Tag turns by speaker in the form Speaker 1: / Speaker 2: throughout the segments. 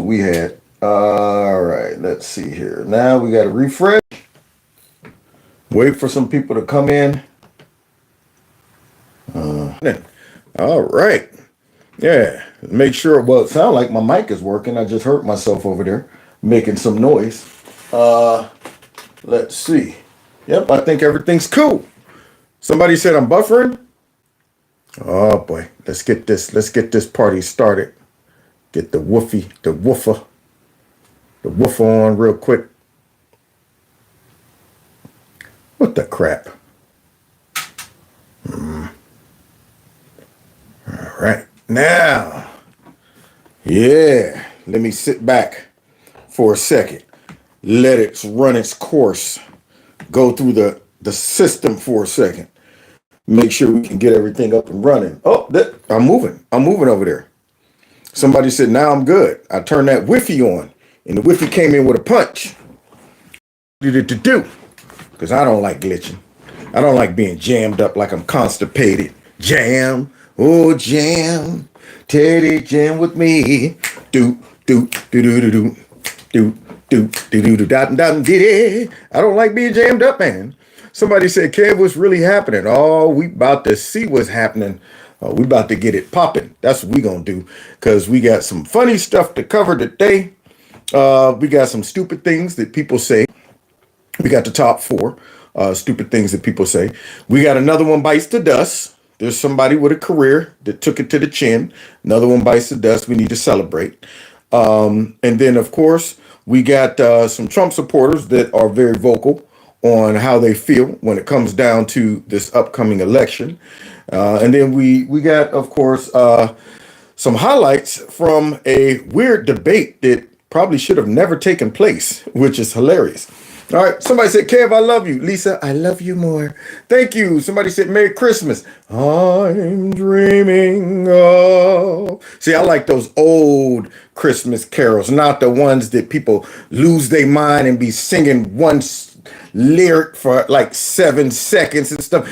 Speaker 1: what we had. All right, let's see here. Now we got to refresh. Wait for some people to come in. All right. Yeah, make sure. Well, it sounds like my mic is working. I just heard myself over there making some noise. Let's see. Yep, I think everything's cool. Somebody said I'm buffering. Oh boy, let's get this party started. Get the woofer on real quick. What the crap? All right, now, yeah, let me sit back for a second. Let it run its course. Go through the system for a second. Make sure we can get everything up and running. Oh, I'm moving over there. Somebody said, now I'm good. I turned that Wi-Fi on, and the Wi-Fi came in with a punch. What did it to do? Because I don't like glitching. I don't like being jammed up like I'm constipated. Jam, oh jam, Teddy jam with me. Do do do do do do do do do do do dot dot diddy. I don't like being jammed up, man. Somebody said, Kev, what's really happening? Oh, we about to see what's happening. We about to get it popping. That's what we gonna do, because we got some funny stuff to cover today. We got some stupid things that people say. We got the top 4 stupid things that people say. We got another one bites the dust. There's somebody with a career that took it to the chin. Another one bites the dust. We need to celebrate. And then, of course, we got some Trump supporters that are very vocal on how they feel when it comes down to this upcoming election. And then we got, of course, some highlights from a weird debate that probably should have never taken place, which is hilarious. All right, somebody said, Kev, I love you. Lisa, I love you more. Thank you. Somebody said, Merry Christmas. I'm dreaming of. See, I like those old Christmas carols, not the ones that people lose their mind and be singing one lyric for like 7 seconds and stuff.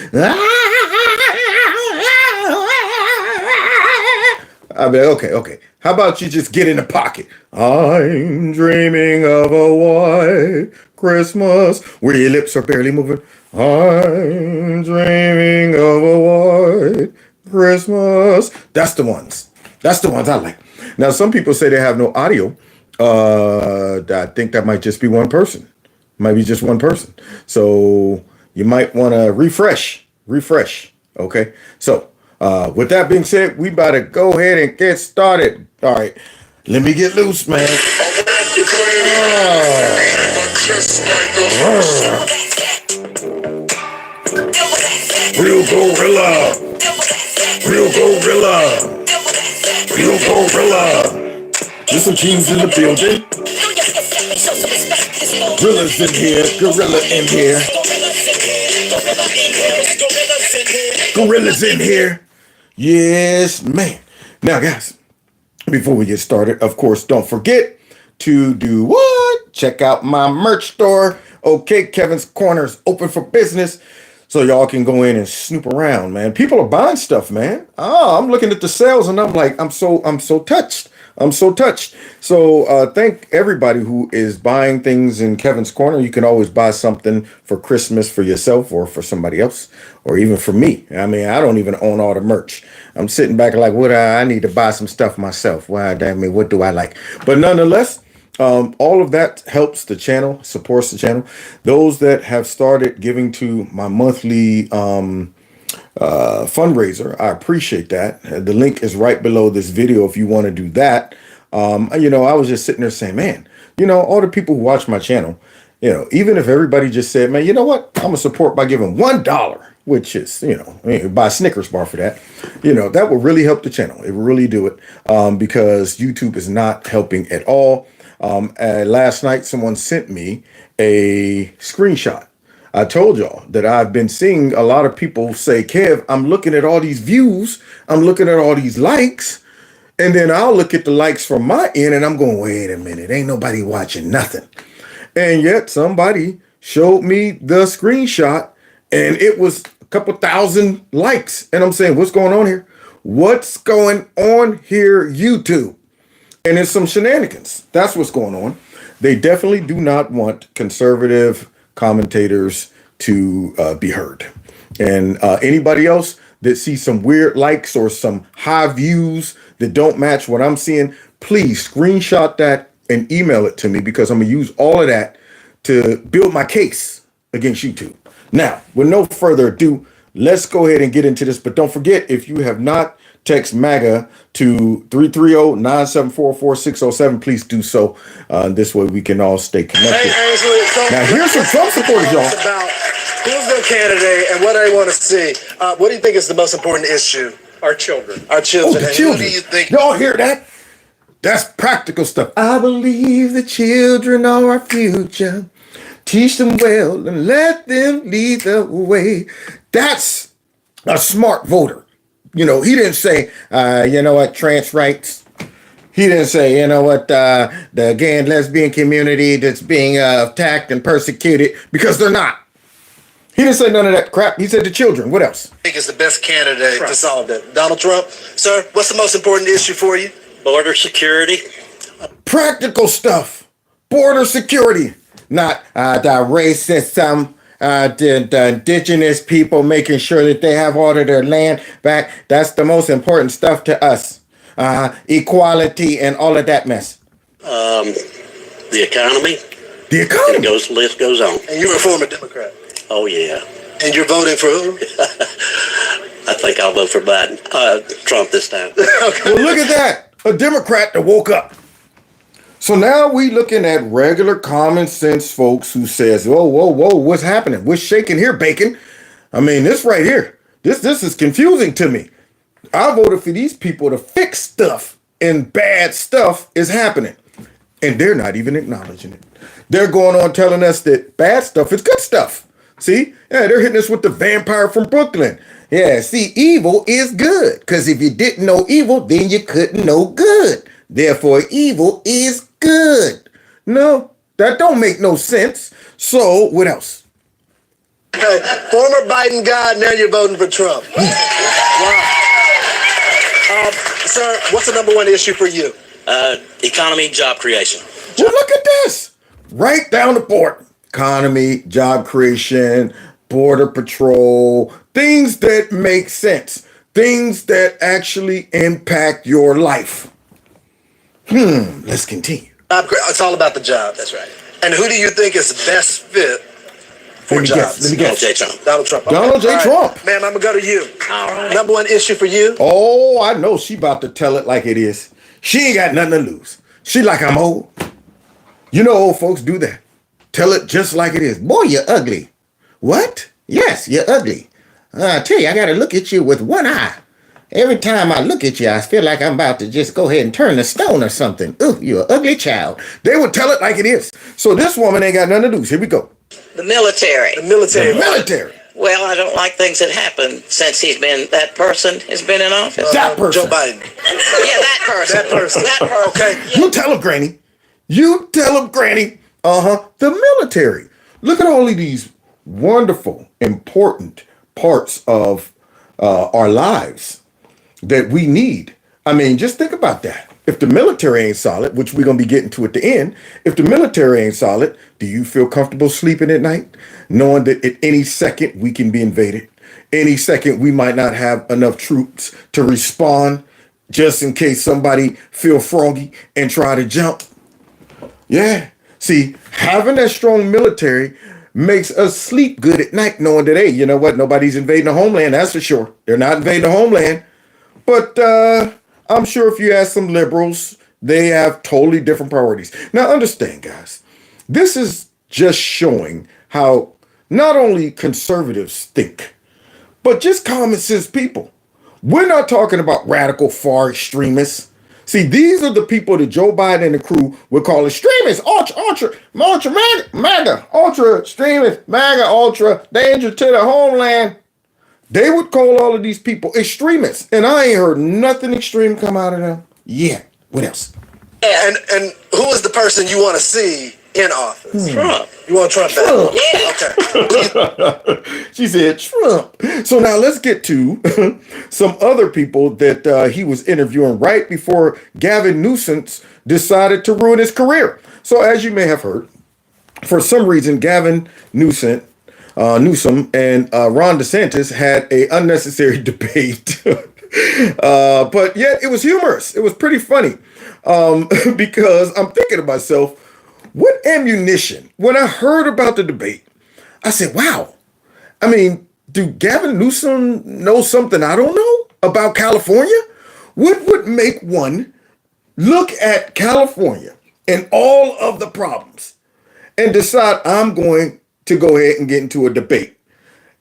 Speaker 1: I'll be like, okay. How about you just get in the pocket? I'm dreaming of a white Christmas where your lips are barely moving. I'm dreaming of a white Christmas. That's the ones I like. Now, some people say they have no audio. I think that might just be one person. Might be just one person. So you might want to refresh. Okay. So with that being said, we about to go ahead and get started. All right. Let me get loose, man. Real gorilla. There's some teams in the building. Gorillas in here. Gorillas in here. Yes, man. Now, guys, before we get started, of course, don't forget to do what? Check out my merch store. Okay, Kevin's Corner is open for business, so y'all can go in and snoop around, man. People are buying stuff, man. I'm looking at the sales and I'm like, I'm so touched. So thank everybody who is buying things in Kevin's Corner. You can always buy something for Christmas for yourself or for somebody else, or even for me. I mean, I don't even own all the merch. I'm sitting back like, what? I need to buy some stuff myself. Why? I mean, what do I like? But nonetheless, all of that helps the channel, supports the channel. Those that have started giving to my monthly fundraiser, I appreciate that. The link is right below this video if you want to do that. I was just sitting there saying, man, all the people who watch my channel, even if everybody just said, man, you know what, I'm gonna support by giving $1, which is, buy a Snickers bar for that, that will really help the channel. It will really do it, because YouTube is not helping at all. Last night, someone sent me a screenshot. I told y'all that I've been seeing a lot of people say, Kev, I'm looking at all these views. I'm looking at all these likes. And then I'll look at the likes from my end and I'm going, wait a minute, ain't nobody watching nothing. And yet somebody showed me the screenshot and it was a couple thousand likes. And I'm saying, what's going on here? What's going on here, YouTube? And it's some shenanigans. That's what's going on. They definitely do not want conservative commentators to be heard. And anybody else that sees some weird likes or some high views that don't match what I'm seeing, please screenshot that and email it to me, because I'm going to use all of that to build my case against YouTube. Now, with no further ado, let's go ahead and get into this. But don't forget, if you have not text MAGA to 330-974-4607, please do so. This way we can all stay connected.
Speaker 2: Hey, Ainsley, so
Speaker 1: now, here's some Trump supporters, y'all.
Speaker 2: About who's their candidate and what they want to see. What do you think is the most important issue? Our children. Our children.
Speaker 1: Oh, the
Speaker 2: and
Speaker 1: children.
Speaker 2: Who do you think?
Speaker 1: Y'all hear that? That's practical stuff. I believe the children are our future. Teach them well and let them lead the way. That's a smart voter. You know, he didn't say, you know what, trans rights. He didn't say, you know what, the gay and lesbian community that's being attacked and persecuted, because they're not. He didn't say none of that crap. He said the children. What else?
Speaker 2: I think is the best candidate to solve that. Donald Trump. Sir, what's the most important issue for you?
Speaker 3: Border security.
Speaker 1: Practical stuff. Border security. Not the racism, the indigenous people, making sure that they have all of their land back. That's the most important stuff to us. Equality and all of that mess.
Speaker 3: The economy.
Speaker 1: The economy.
Speaker 3: List goes on.
Speaker 2: And you're a former Democrat.
Speaker 3: Oh, yeah.
Speaker 2: And you're voting for who?
Speaker 3: I think I'll vote for Biden. Trump this time.
Speaker 1: Well, look at that. A Democrat that woke up. So now we looking at regular common sense folks who says, whoa, what's happening? What's shaking here, bacon? I mean, this right here, this is confusing to me. I voted for these people to fix stuff, and bad stuff is happening. And they're not even acknowledging it. They're going on telling us that bad stuff is good stuff. See? Yeah, they're hitting us with the vampire from Brooklyn. Yeah, see, evil is good. Because if you didn't know evil, then you couldn't know good. Therefore, evil is good. No, that don't make no sense. So, what else?
Speaker 2: Hey, former Biden guy, now you're voting for Trump. Wow. Sir, what's the number one issue for you?
Speaker 3: Economy, job creation.
Speaker 1: Well, look at this. Right down the board. Economy, job creation, border patrol, things that make sense. Things that actually impact your life. Let's continue.
Speaker 2: It's all about the job.
Speaker 3: That's right.
Speaker 2: And who do you think is the best fit for jobs?
Speaker 1: Let me guess.
Speaker 3: Donald J. Trump.
Speaker 2: Donald Trump. Okay.
Speaker 1: Donald J. Trump.
Speaker 2: Ma'am, I'm going to go to you.
Speaker 3: All right.
Speaker 2: Number one issue for you?
Speaker 1: Oh, I know she about to tell it like it is. She ain't got nothing to lose. She like, I'm old. You know old folks do that. Tell it just like it is. Boy, you're ugly. What? Yes, you're ugly. I tell you, I got to look at you with one eye. Every time I look at you, I feel like I'm about to just go ahead and turn to stone or something. Ooh, you're an ugly child. They would tell it like it is. So this woman ain't got nothing to lose. Here we go.
Speaker 4: The military.
Speaker 2: The military.
Speaker 1: The military.
Speaker 4: Well, I don't like things that happen since that person has been in office.
Speaker 1: That person.
Speaker 2: Joe Biden.
Speaker 4: Yeah, that person.
Speaker 2: That person.
Speaker 4: That person.
Speaker 2: Okay.
Speaker 1: You tell him, Granny. You tell him, Granny. The military. Look at all of these wonderful, important parts of our lives that we need. I mean, just think about that. If the military ain't solid, which we're going to be getting to at the end, if the military ain't solid, do you feel comfortable sleeping at night, knowing that at any second we can be invaded? Any second we might not have enough troops to respond, just in case somebody feel froggy and try to jump? Yeah. See, having that strong military makes us sleep good at night, knowing that, hey, you know what? Nobody's invading the homeland. That's for sure. They're not invading the homeland. But I'm sure if you ask some liberals, they have totally different priorities. Now, understand, guys, this is just showing how not only conservatives think, but just common sense people. We're not talking about radical far extremists. See, these are the people that Joe Biden and the crew would call extremists, ultra MAGA, ultra extremists, MAGA, ultra danger to the homeland. They would call all of these people extremists, and I ain't heard nothing extreme come out of them yet. What else?
Speaker 2: And who is the person you want to see in office?
Speaker 4: Trump.
Speaker 2: You want Trump back?
Speaker 1: Trump.
Speaker 4: Yeah.
Speaker 2: Okay.
Speaker 1: She said Trump. So now let's get to some other people that he was interviewing right before Gavin Newsom decided to ruin his career. So as you may have heard, for some reason, Gavin Newsom and Ron DeSantis had a unnecessary debate. But yet it was humorous. It was pretty funny because I'm thinking to myself, what ammunition? When I heard about the debate, I said, wow. I mean, do Gavin Newsom know something I don't know about California? What would make one look at California and all of the problems and decide I'm going to go ahead and get into a debate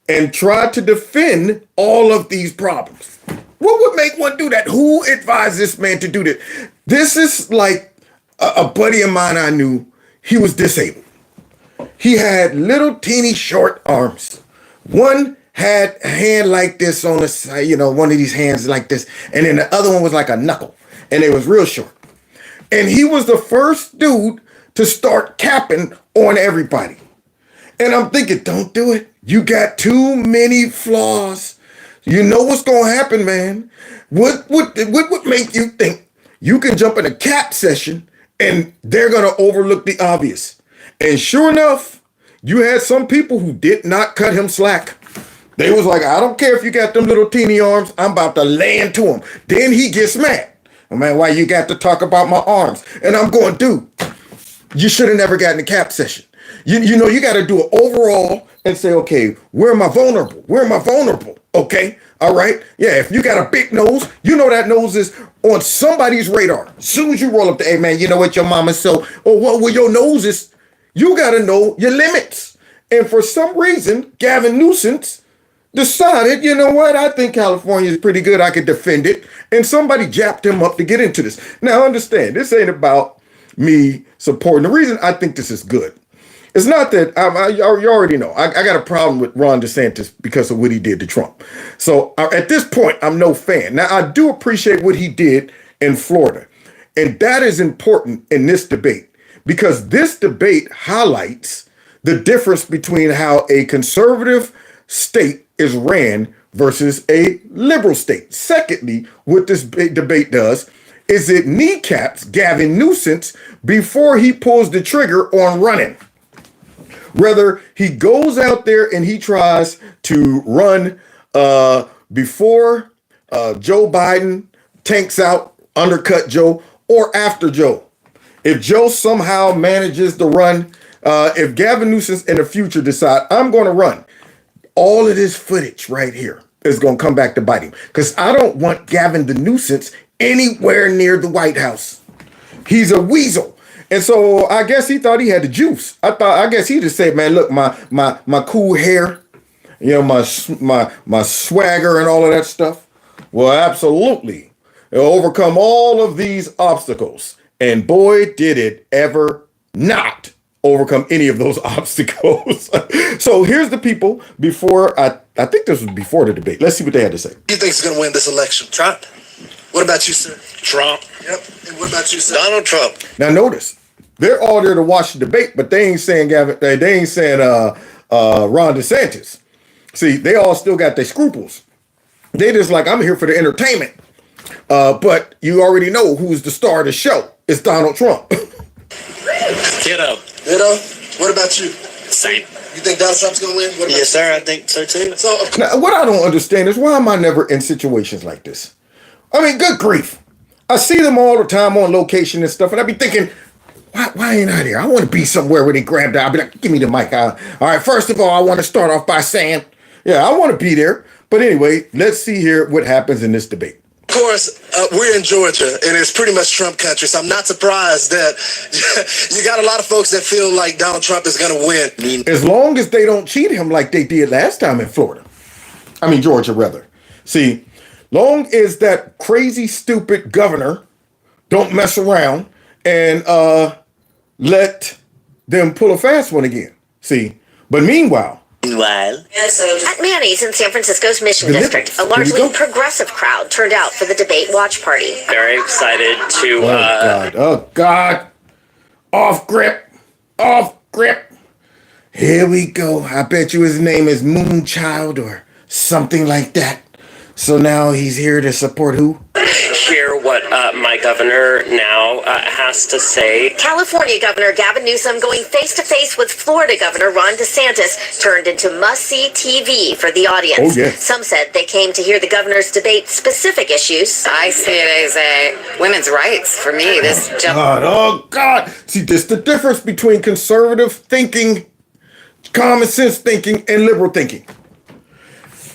Speaker 1: and try to defend all of these problems? What would make one do that? Who advised this man to do this? This is like a buddy of mine I knew. He was disabled. He had little teeny short arms. One had a hand like this on the side, one of these hands like this. And then the other one was like a knuckle. And it was real short. And he was the first dude to start capping on everybody. And I'm thinking, don't do it. You got too many flaws. You know what's going to happen, man. What would make you think you can jump in a cap session and they're going to overlook the obvious? And sure enough, you had some people who did not cut him slack. They was like, I don't care if you got them little teeny arms. I'm about to lay into him. Then he gets mad. Oh, man, why you got to talk about my arms? And I'm going, dude, you should have never gotten a cap session. You got to do an overall and say, okay, where am I vulnerable? Where am I vulnerable? Okay, all right. Yeah, if you got a big nose, you know that nose is on somebody's radar. As soon as you roll up to, hey, man, you know what your mama so, or what well, your nose is, you got to know your limits. And for some reason, Gavin Newsom decided, you know what, I think California is pretty good. I could defend it. And somebody japped him up to get into this. Now, understand, this ain't about me supporting. The reason I think this is good, it's not that, you already know, I got a problem with Ron DeSantis because of what he did to Trump. So at this point, I'm no fan. Now, I do appreciate what he did in Florida. And that is important in this debate because this debate highlights the difference between how a conservative state is ran versus a liberal state. Secondly, what this debate does is it kneecaps Gavin Newsom before he pulls the trigger on running. Rather, he goes out there and he tries to run before Joe Biden tanks out, undercut Joe, or after Joe. If Joe somehow manages to run, if Gavin Newsom in the future decide, I'm going to run, all of this footage right here is going to come back to bite him. Because I don't want Gavin Newsom anywhere near the White House. He's a weasel. And so I guess he thought he had the juice. I guess he just said, man, look, my cool hair, my swagger and all of that stuff will absolutely overcome all of these obstacles. And boy, did it ever not overcome any of those obstacles. So here's the people before, I think this was before the debate. Let's see what they had to say.
Speaker 2: Who do you think is going to win this election? Trump. What about you, sir?
Speaker 3: Trump.
Speaker 2: Yep. And what about you, sir?
Speaker 3: Donald Trump.
Speaker 1: Now notice, they're all there to watch the debate, but they ain't saying Ron DeSantis. See, they all still got their scruples. They just like, I'm here for the entertainment. But you already know who's the star of the show. It's Donald Trump.
Speaker 3: Ditto.
Speaker 2: Ditto. What about you?
Speaker 3: Same.
Speaker 2: You think Donald Trump's going to win? What about
Speaker 3: Yes, sir. I think so too.
Speaker 2: So,
Speaker 1: Now, what I don't understand is why am I never in situations like this? I mean, good grief. I see them all the time on location and stuff, and I be thinking, why ain't I there? I want to be somewhere where they grab that. I'll be like, give me the mic. All right, first of all, I want to start off by saying, yeah, I want to be there. But anyway, let's see here what happens in this debate.
Speaker 2: of course, we're in Georgia, and it's pretty much Trump country, so I'm not surprised that you got a lot of folks that feel like Donald Trump is going to win.
Speaker 1: As long as they don't cheat him like they did last time in Florida. I mean, Georgia, rather. See, long as that crazy, stupid governor don't mess around and let them pull a fast one again. See, but meanwhile,
Speaker 5: at Manny's in San Francisco's Mission District, a largely progressive crowd turned out for the debate watch party.
Speaker 3: Very excited to.
Speaker 1: Oh God! Off grip. off grip. Here we go. I bet you his name is Moonchild or something like that. So now he's here to support who?
Speaker 3: Hear what my governor now has to say.
Speaker 5: California Governor Gavin Newsom going face-to-face with Florida Governor Ron DeSantis turned into must-see TV for the audience.
Speaker 1: Oh, yes.
Speaker 5: Some said they came to hear the governors debate specific issues.
Speaker 6: I see it as a women's rights for me.
Speaker 1: Oh, God. See, this the difference between conservative thinking, common sense thinking, and liberal thinking.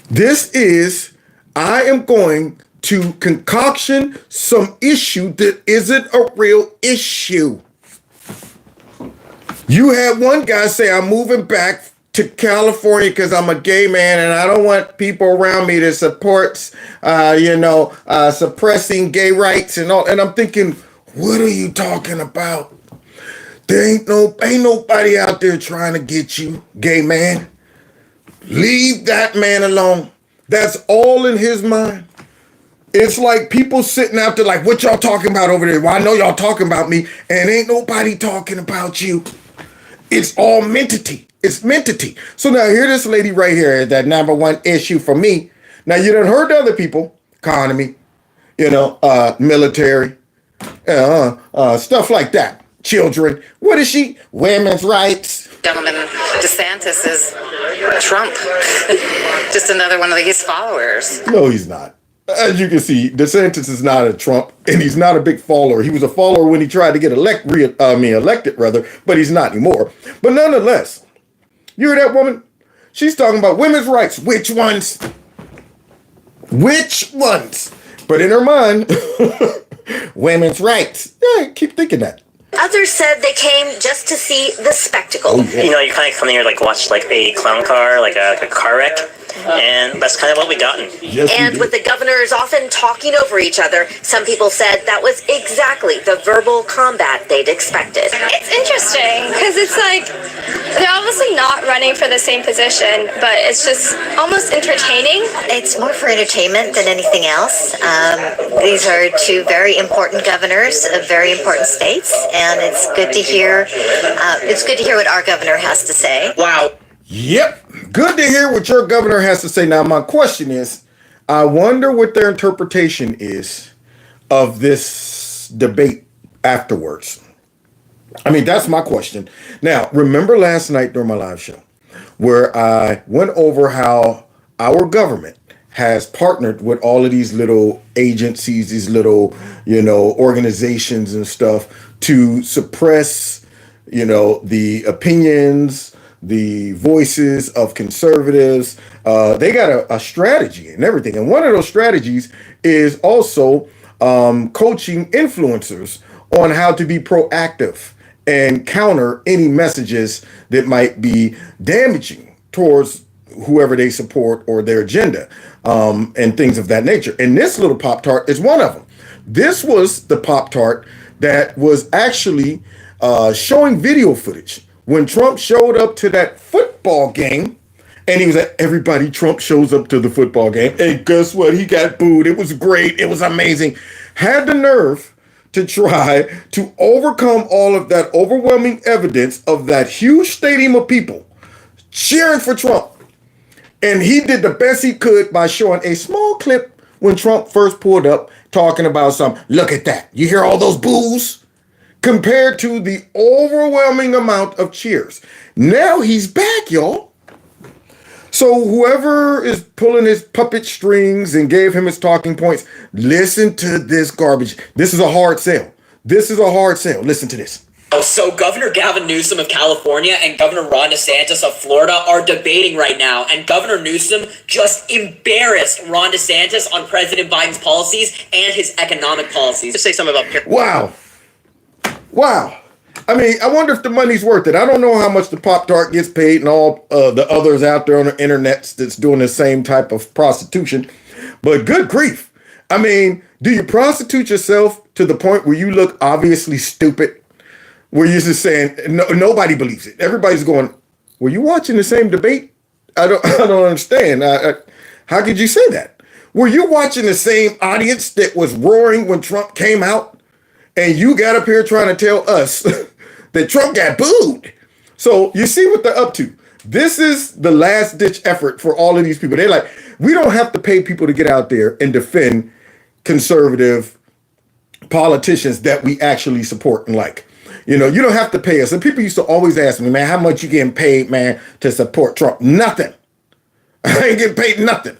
Speaker 1: This is, I am going to concoction some issue that isn't a real issue. You had one guy say, I'm moving back to California because I'm a gay man and I don't want people around me that supports, suppressing gay rights and all. And I'm thinking, what are you talking about? There ain't nobody out there trying to get you, gay man. Leave that man alone. That's all in his mind. It's like people sitting out there like, what y'all talking about over there? Well, I know y'all talking about me, and ain't nobody talking about you. It's all mentity. It's mentity. So now here this lady right here is that number one issue for me. Now you done heard other people, economy, military, stuff like that. Children. What is she? Women's rights.
Speaker 6: Gentleman DeSantis is Trump. Just another one of his followers.
Speaker 1: No, he's not. As you can see, DeSantis is not a Trump, and he's not a big follower. He was a follower when he tried to get elected, but he's not anymore. But nonetheless, you hear that woman? She's talking about women's rights. Which ones? Which ones? But in her mind, women's rights. Yeah, keep thinking that.
Speaker 5: Others said they came just to see the spectacle.
Speaker 1: Oh, yeah.
Speaker 3: You kind of come here watch a clown car, like a car wreck. And that's kind of what we gotten.
Speaker 1: Yes,
Speaker 5: and with the governors often talking over each other, some people said that was exactly the verbal combat they'd expected.
Speaker 7: It's interesting because it's like they're obviously not running for the same position, but it's just almost entertaining.
Speaker 5: It's more for entertainment than anything else. These are two very important governors of very important states, and it's good to hear. It's good to hear what our governor has to say.
Speaker 3: Wow.
Speaker 1: Yep. Good to hear what your governor has to say. Now, my question is, I wonder what their interpretation is of this debate afterwards. I mean, that's my question. Now, remember last night during my live show where I went over how our government has partnered with all of these little agencies, these little, organizations and stuff to suppress, the opinions, the voices of conservatives. They got a strategy and everything. And one of those strategies is also coaching influencers on how to be proactive and counter any messages that might be damaging towards whoever they support or their agenda, and things of that nature. And this little Pop-Tart is one of them. This was the Pop-Tart that was actually showing video footage when Trump showed up to that football game, and he was like, everybody, Trump shows up to the football game. And guess what? He got booed. It was great. It was amazing. Had the nerve to try to overcome all of that overwhelming evidence of that huge stadium of people cheering for Trump. And he did the best he could by showing a small clip when Trump first pulled up talking about something. Look at that. You hear all those boos? Compared to the overwhelming amount of cheers. Now he's back, y'all. So whoever is pulling his puppet strings and gave him his talking points, listen to this garbage. This is a hard sell. This is a hard sell. Listen to this.
Speaker 8: So Governor Gavin Newsom of California and Governor Ron DeSantis of Florida are debating right now, and Governor Newsom just embarrassed Ron DeSantis on President Biden's policies and his economic policies. Just say something about
Speaker 1: Wow. I mean, I wonder if the money's worth it. I don't know how much the Pop-Tart gets paid and all the others out there on the internet that's doing the same type of prostitution. But good grief. I mean, do you prostitute yourself to the point where you look obviously stupid? Where you're just saying, nobody believes it. Everybody's going, were you watching the same debate? I don't understand. How could you say that? Were you watching the same audience that was roaring when Trump came out? And you got up here trying to tell us that Trump got booed. So you see what they're up to. This is the last ditch effort for all of these people. They're like, we don't have to pay people to get out there and defend conservative politicians that we actually support and like. You know, you don't have to pay us. And people used to always ask me, man, how much you getting paid, man, to support Trump? Nothing. I ain't getting paid nothing.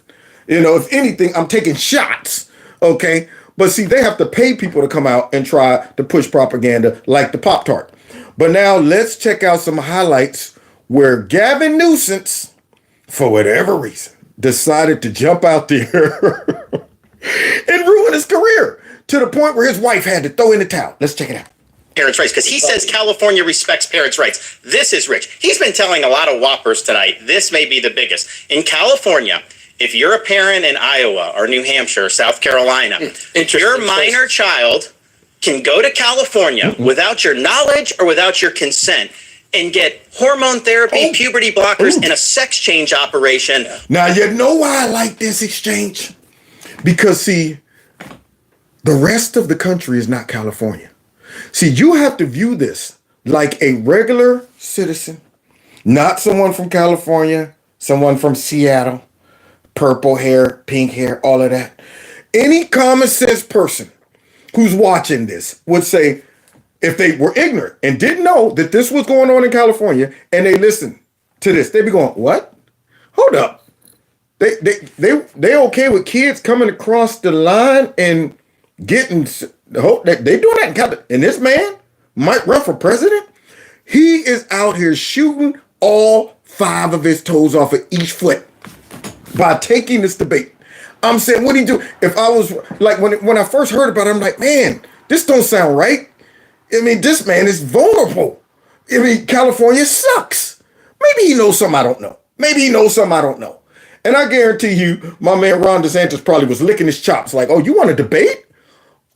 Speaker 1: You know, if anything, I'm taking shots. Okay. But see, they have to pay people to come out and try to push propaganda like the Pop-Tart. But now let's check out some highlights where Gavin Newsom, for whatever reason, decided to jump out there and ruin his career to the point where his wife had to throw in the towel. Let's check it out.
Speaker 9: Parents' rights, because he says California respects parents' rights. This is rich. He's been telling a lot of whoppers tonight. This may be the biggest. In California, if you're a parent in Iowa or New Hampshire or South Carolina, your minor child can go to California without your knowledge or without your consent and get hormone therapy, puberty blockers, and a sex change operation.
Speaker 1: Now, you know why I like this exchange? Because, see, the rest of the country is not California. See, you have to view this like a regular citizen, not someone from California, someone from Seattle, purple hair, pink hair, all of that. Any common sense person who's watching this would say, if they were ignorant and didn't know that this was going on in California and they listen to this, they'd be going, what? Hold up. They okay with kids coming across the line and getting... They doing that in California. And this man might run for president. He is out here shooting all 5 of his toes off of each foot by taking this debate. I'm saying, what do you do? If I was like, when I first heard about it, I'm like, man, this don't sound right. I mean, this man is vulnerable. I mean, California sucks. Maybe he knows something I don't know. Maybe he knows something I don't know. And I guarantee you, my man Ron DeSantis probably was licking his chops like, oh, you want to debate?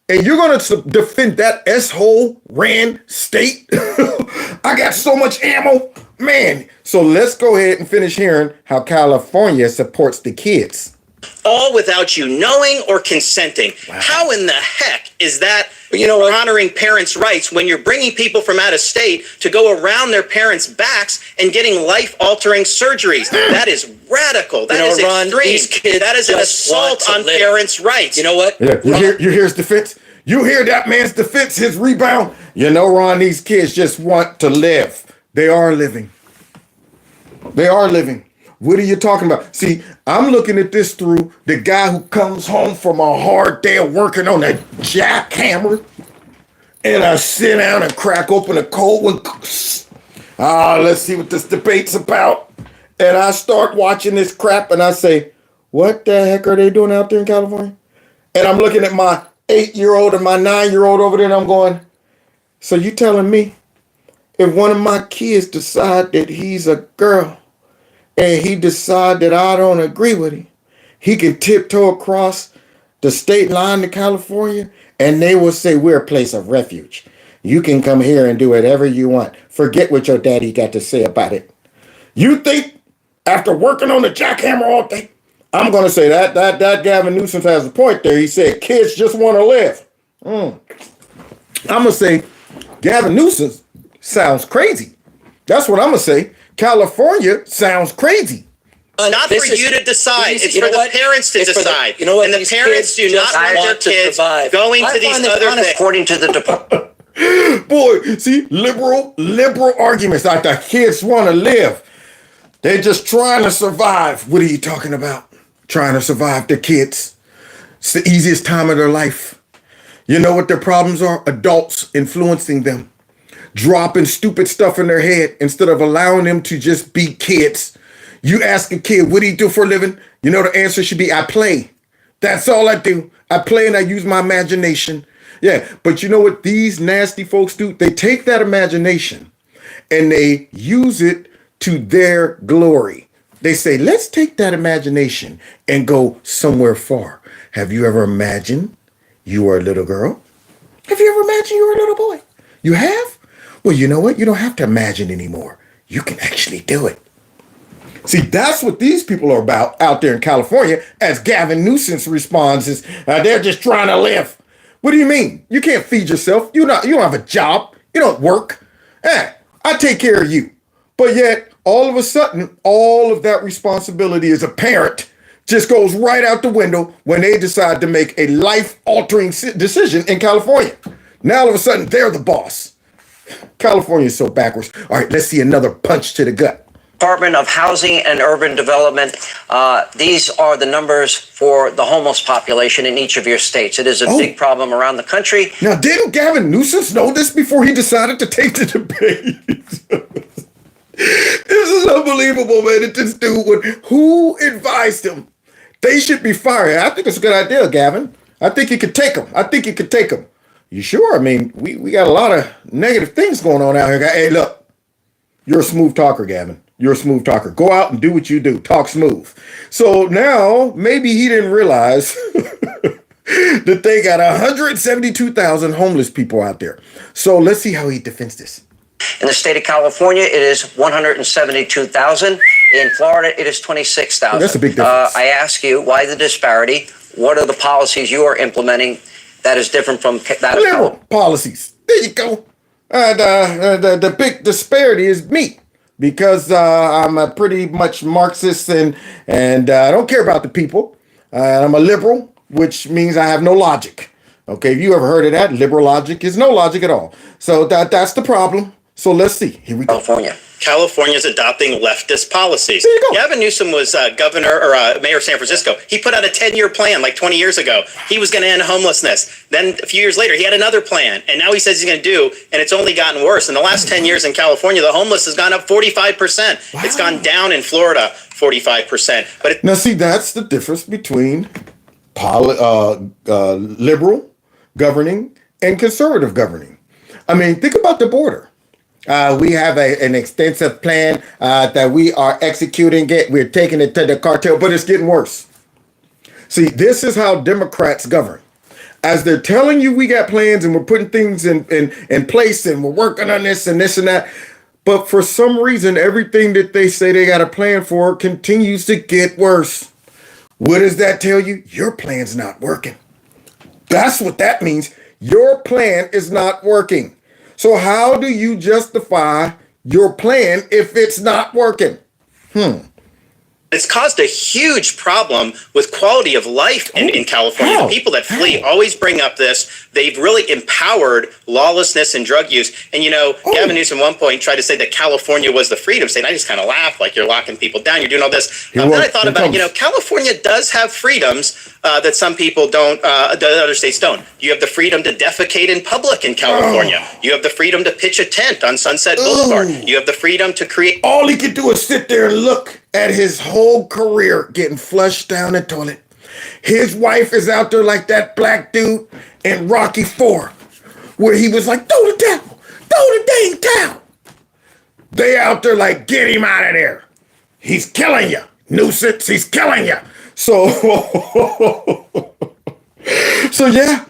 Speaker 1: And you're going to defend that S-hole ran state? I got so much ammo. Man. So let's go ahead and finish hearing how California supports the kids.
Speaker 9: All without you knowing or consenting. Wow. How in the heck is that, honoring parents' rights when you're bringing people from out of state to go around their parents' backs and getting life-altering surgeries? That is radical. That is
Speaker 4: Ron,
Speaker 9: extreme.
Speaker 4: these kids
Speaker 9: that is an assault on parents' rights.
Speaker 4: You know what?
Speaker 1: Yeah, you hear his defense? You hear that man's defense, his rebound? You know, Ron, these kids just want to live. They are living. They are living. What are you talking about? See, I'm looking at this through the guy who comes home from a hard day of working on a jackhammer, and I sit down and crack open a cold one. Let's see what this debate's about. And I start watching this crap, and I say, what the heck are they doing out there in California? And I'm looking at my 8-year-old and my 9-year-old over there, and I'm going, so you telling me if one of my kids decide that he's a girl, and he decide that I don't agree with him, he can tiptoe across the state line to California, and they will say, we're a place of refuge. You can come here and do whatever you want. Forget what your daddy got to say about it. You think after working on the jackhammer all day, I'm going to say that Gavin Newsom has a point there. He said, kids just want to live. I'm going to say, Gavin Newsom sounds crazy. That's what I'm going to say. California sounds crazy.
Speaker 9: Not for you to decide. It's for the parents to decide.
Speaker 4: You know what?
Speaker 9: And the parents do not want their kids going to these other things.
Speaker 4: According to the department.
Speaker 1: Boy, see, liberal arguments like the kids want to live. They're just trying to survive. What are you talking about? Trying to survive, the kids. It's the easiest time of their life. You know what their problems are? Adults influencing them. Dropping stupid stuff in their head instead of allowing them to just be kids. You ask a kid, what do you do for a living? You know the answer should be, I play. That's all I do. I play and I use my imagination. Yeah, but you know what these nasty folks do? They take that imagination and they use it to their glory. They say, let's take that imagination and go somewhere far. Have you ever imagined you were a little girl? Have you ever imagined you were a little boy? You have? Well, you know what? You don't have to imagine anymore. You can actually do it. See, that's what these people are about out there in California, as Gavin Newsom's response is, they're just trying to live. What do you mean? You can't feed yourself. You don't have a job. You don't work. Hey, I take care of you. But yet, all of a sudden, all of that responsibility as a parent just goes right out the window when they decide to make a life-altering decision in California. Now, all of a sudden, they're the boss. California is so backwards. All right, let's see another punch to the gut.
Speaker 10: Department of Housing and Urban Development. These are the numbers for the homeless population in each of your states. It is a big problem around the country.
Speaker 1: Now, didn't Gavin Newsom know this before he decided to take the debate? This is unbelievable, man. That this dude who advised him? They should be fired. I think it's a good idea, Gavin. I think you could take them. You sure? I mean, we got a lot of negative things going on out here. Hey, look, you're a smooth talker, Gavin. You're a smooth talker. Go out and do what you do. Talk smooth. So now maybe he didn't realize that they got 172,000 homeless people out there. So let's see how he defends this.
Speaker 10: In the state of California, it is 172,000. In Florida, it is 26,000.
Speaker 1: That's a big difference.
Speaker 10: I ask you, why the disparity? What are the policies you are implementing that is different from that of
Speaker 1: Liberal policies. There you go. The big disparity is me, because I'm a pretty much Marxist and I don't care about the people. I'm a liberal, which means I have no logic. Okay, if you ever heard of that, liberal logic is no logic at all. So that's the problem. So let's see. Here we go.
Speaker 9: California's adopting leftist policies.
Speaker 1: There you go.
Speaker 9: Gavin Newsom was governor or mayor of San Francisco. He put out a 10-year plan like 20 years ago. He was going to end homelessness. Then a few years later, he had another plan. And now he says he's going to do, and it's only gotten worse. In the last 10 years in California, the homeless has gone up 45%. Wow. It's gone down in Florida 45%. But
Speaker 1: now, see, that's the difference between liberal governing and conservative governing. I mean, think about the border. We have an extensive plan that we are executing it. We're taking it to the cartel, but it's getting worse. See, this is how Democrats govern. As they're telling you we got plans and we're putting things in place and we're working on this and that. But for some reason, everything that they say they got a plan for continues to get worse. What does that tell you? Your plan's not working. That's what that means. Your plan is not working. So how do you justify your plan if it's not working?
Speaker 9: It's caused a huge problem with quality of life in California. The people that flee always bring up this. They've really empowered lawlessness and drug use. And, Gavin Newsom at one point tried to say that California was the freedom state. I just kind of laughed, like, you're locking people down, you're doing all this. Then I thought about, California does have freedoms that some people don't, that other states don't. You have the freedom to defecate in public in California. You have the freedom to pitch a tent on Sunset Boulevard. You have the freedom to create.
Speaker 1: All he could do is sit there and look at his whole career getting flushed down the toilet. His wife is out there like that black dude in Rocky IV, where he was like, throw the towel, throw the dang towel. They out there like, get him out of there. He's killing you. Nuisance, he's killing you. So, yeah.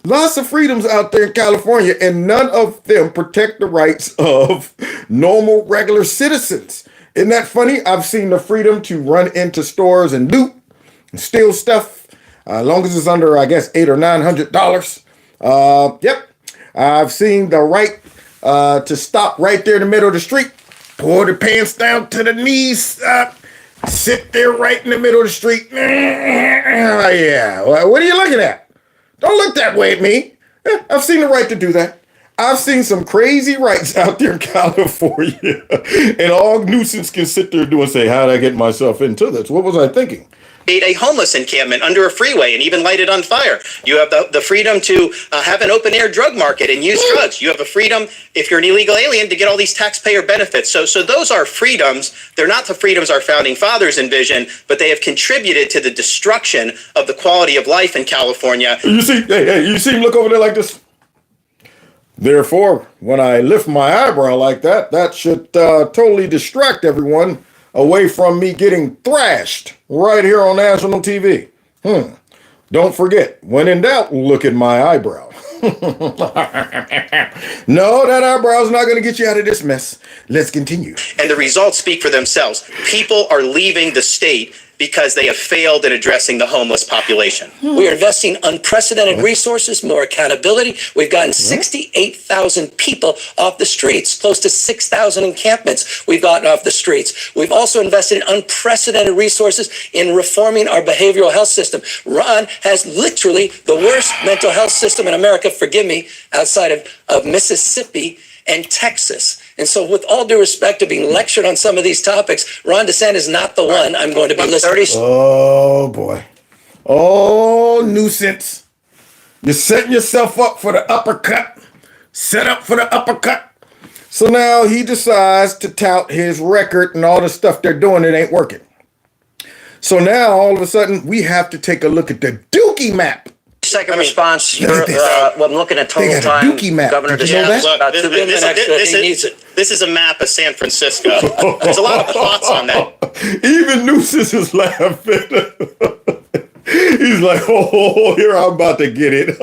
Speaker 1: Lots of freedoms out there in California, and none of them protect the rights of normal, regular citizens. Isn't that funny? I've seen the freedom to run into stores and loot and steal stuff, as long as it's under, I guess, $800 or $900. Yep. I've seen the right to stop right there in the middle of the street, pull the pants down to the knees, sit there right in the middle of the street. Yeah. What are you looking at? Don't look that way at me. I've seen the right to do that. I've seen some crazy rights out there in California, and all nuisance can sit there and do and say, how did I get myself into this? What was I thinking?
Speaker 9: A homeless encampment under a freeway and even light it on fire. You have the freedom to have an open air drug market and use drugs. You have a freedom, if you're an illegal alien, to get all these taxpayer benefits. So those are freedoms. They're not the freedoms our founding fathers envisioned, but they have contributed to the destruction of the quality of life in California.
Speaker 1: You see him look over there like this? Therefore, when I lift my eyebrow like that, that should totally distract everyone away from me getting thrashed right here on national TV. Don't forget, when in doubt, look at my eyebrow. No, that eyebrow's not going to get you out of this mess. Let's continue.
Speaker 9: And the results speak for themselves. People are leaving the state because they have failed in addressing the homeless population.
Speaker 11: We are investing unprecedented resources, more accountability. We've gotten 68,000 people off the streets, close to 6,000 encampments we've gotten off the streets. We've also invested in unprecedented resources in reforming our behavioral health system. Ron has literally the worst mental health system in America, forgive me, outside of Mississippi and Texas. And so with all due respect to being lectured on some of these topics, Ron DeSantis is not the one I'm going to be listening to.
Speaker 1: Oh, boy. Oh, nuisance. You're setting yourself up for the uppercut. Set up for the uppercut. So now he decides to tout his record and all the stuff they're doing that ain't working. So now, all of a sudden, we have to take a look at the Dookie map.
Speaker 10: Second response, I'm looking at
Speaker 1: They
Speaker 10: total
Speaker 1: got a
Speaker 10: time.
Speaker 1: Dookie map.
Speaker 10: Governor
Speaker 1: Did you know
Speaker 10: DeSantis,
Speaker 1: that?
Speaker 10: about 2 minutes.
Speaker 9: This is a map of San Francisco. There's a lot of thoughts on that.
Speaker 1: Even Nuisance is laughing. He's like, oh, here I'm about to get it.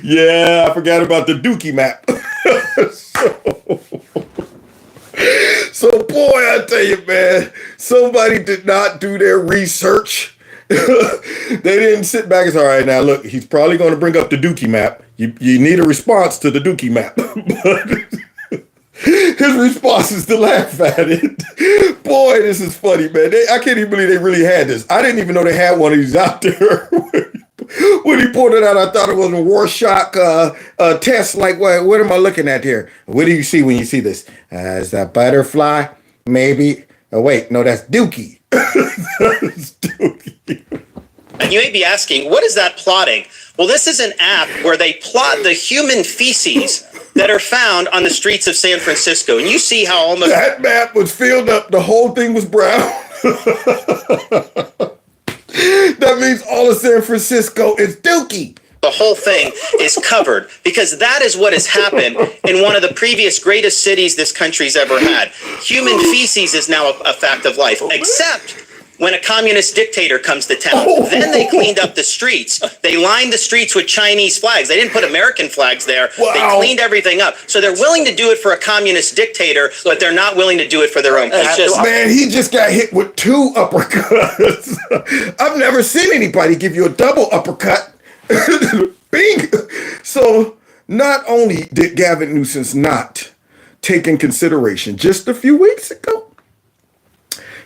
Speaker 1: Yeah, I forgot about the Dookie map. So, boy, I tell you, man, somebody did not do their research. They didn't sit back and say, all right, now look, he's probably going to bring up the Dookie map. You need a response to the Dookie map. But his response is to laugh at it. Boy, this is funny, man. I can't even believe they really had this. I didn't even know they had one of these out there. When he pulled it out, I thought it was a Rorschach test. Like, what am I looking at here? What do you see when you see this? Is that butterfly? Maybe. Oh, wait, no, that's Dookie. That's Dookie.
Speaker 9: And you may be asking, what is that plotting? Well, this is an app where they plot the human feces that are found on the streets of San Francisco. And you see how almost...
Speaker 1: That map was filled up. The whole thing was brown. That means all of San Francisco is Dookie.
Speaker 9: The whole thing is covered because that is what has happened in one of the previous greatest cities this country's ever had. Human feces is now a fact of life, except when a communist dictator comes to town. Then they cleaned up the streets. They lined the streets with Chinese flags. They didn't put American flags there.
Speaker 1: Wow.
Speaker 9: They cleaned everything up. So they're willing to do it for a communist dictator, but they're not willing to do it for their own people.
Speaker 1: Man, he just got hit with 2 uppercuts. I've never seen anybody give you a double uppercut. Bing. So not only did Gavin Newsom not take in consideration just a few weeks ago,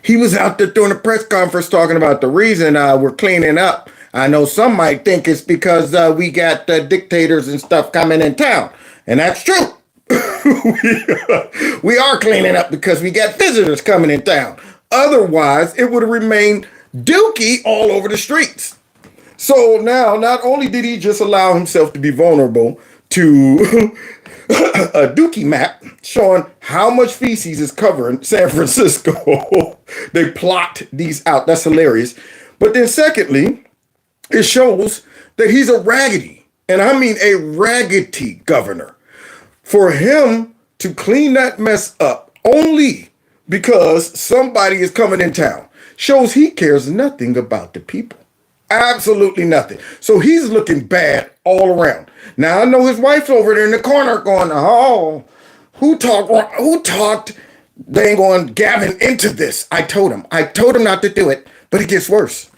Speaker 1: he was out there during a press conference talking about the reason we're cleaning up. I know some might think it's because we got dictators and stuff coming in town. And that's true. We are cleaning up because we got visitors coming in town. Otherwise, it would have remained Dookie all over the streets. So now, not only did he just allow himself to be vulnerable to a Dookie map showing how much feces is covering San Francisco. They plot these out. That's hilarious. But then secondly, it shows that he's a raggedy, and I mean a raggedy governor. For him to clean that mess up only because somebody is coming in town shows he cares nothing about the people. Absolutely nothing. So he's looking bad all around. Now I know his wife's over there in the corner going, oh, who talked dang on Gavin into this? I told him not to do it, but it gets worse.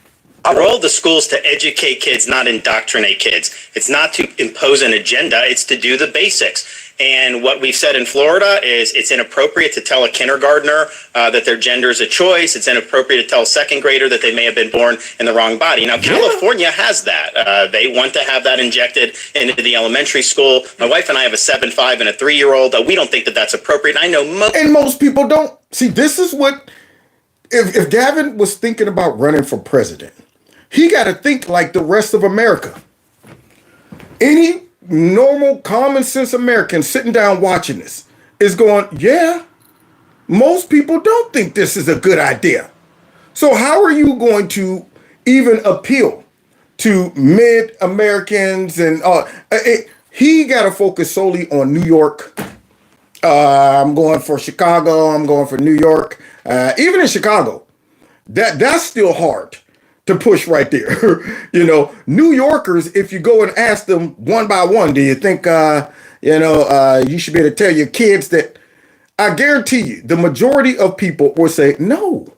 Speaker 9: The role of the schools to educate kids, not indoctrinate kids. It's not to impose an agenda, it's to do the basics. And what we've said in Florida is it's inappropriate to tell a kindergartner that their gender is a choice. It's inappropriate to tell a second grader that they may have been born in the wrong body. Now, California has that. They want to have that injected into the elementary school. My wife and I have a 7, 5, and a 3-year-old. We don't think that that's appropriate. I know
Speaker 1: most people don't. See, this is what, if Gavin was thinking about running for president, he got to think like the rest of America. Any normal, common sense American sitting down watching this is going, yeah, most people don't think this is a good idea. So how are you going to even appeal to mid-Americans? And he got to focus solely on New York. I'm going for Chicago. I'm going for New York. Even in Chicago, that's still hard to push right there. You know, New Yorkers, if you go and ask them one by one, do you think, you should be able to tell your kids that? I guarantee you, the majority of people will say, no,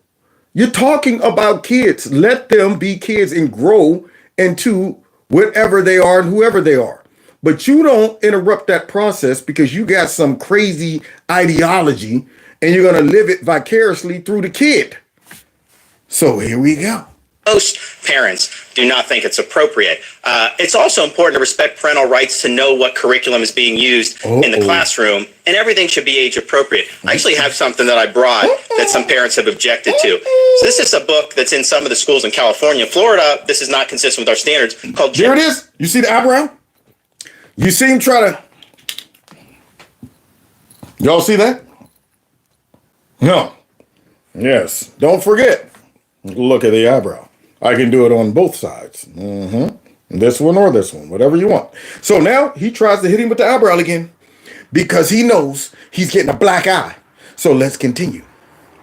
Speaker 1: You're talking about kids. Let them be kids and grow into whatever they are and whoever they are. But you don't interrupt that process because you got some crazy ideology and you're going to live it vicariously through the kid. So here we go.
Speaker 9: Most parents do not think it's appropriate. It's also important to respect parental rights to know what curriculum is being used in the classroom, and everything should be age appropriate. I actually have something that I brought that some parents have objected to. So this is a book that's in some of the schools in California. Florida, this is not consistent with our standards, called...
Speaker 1: There it is. You see the eyebrow? You see him try to... Y'all see that? No. Yes. Don't forget. Look at the eyebrow. I can do it on both sides. This one or this one, whatever you want. So now he tries to hit him with the eyebrow again because he knows he's getting a black eye. So let's continue.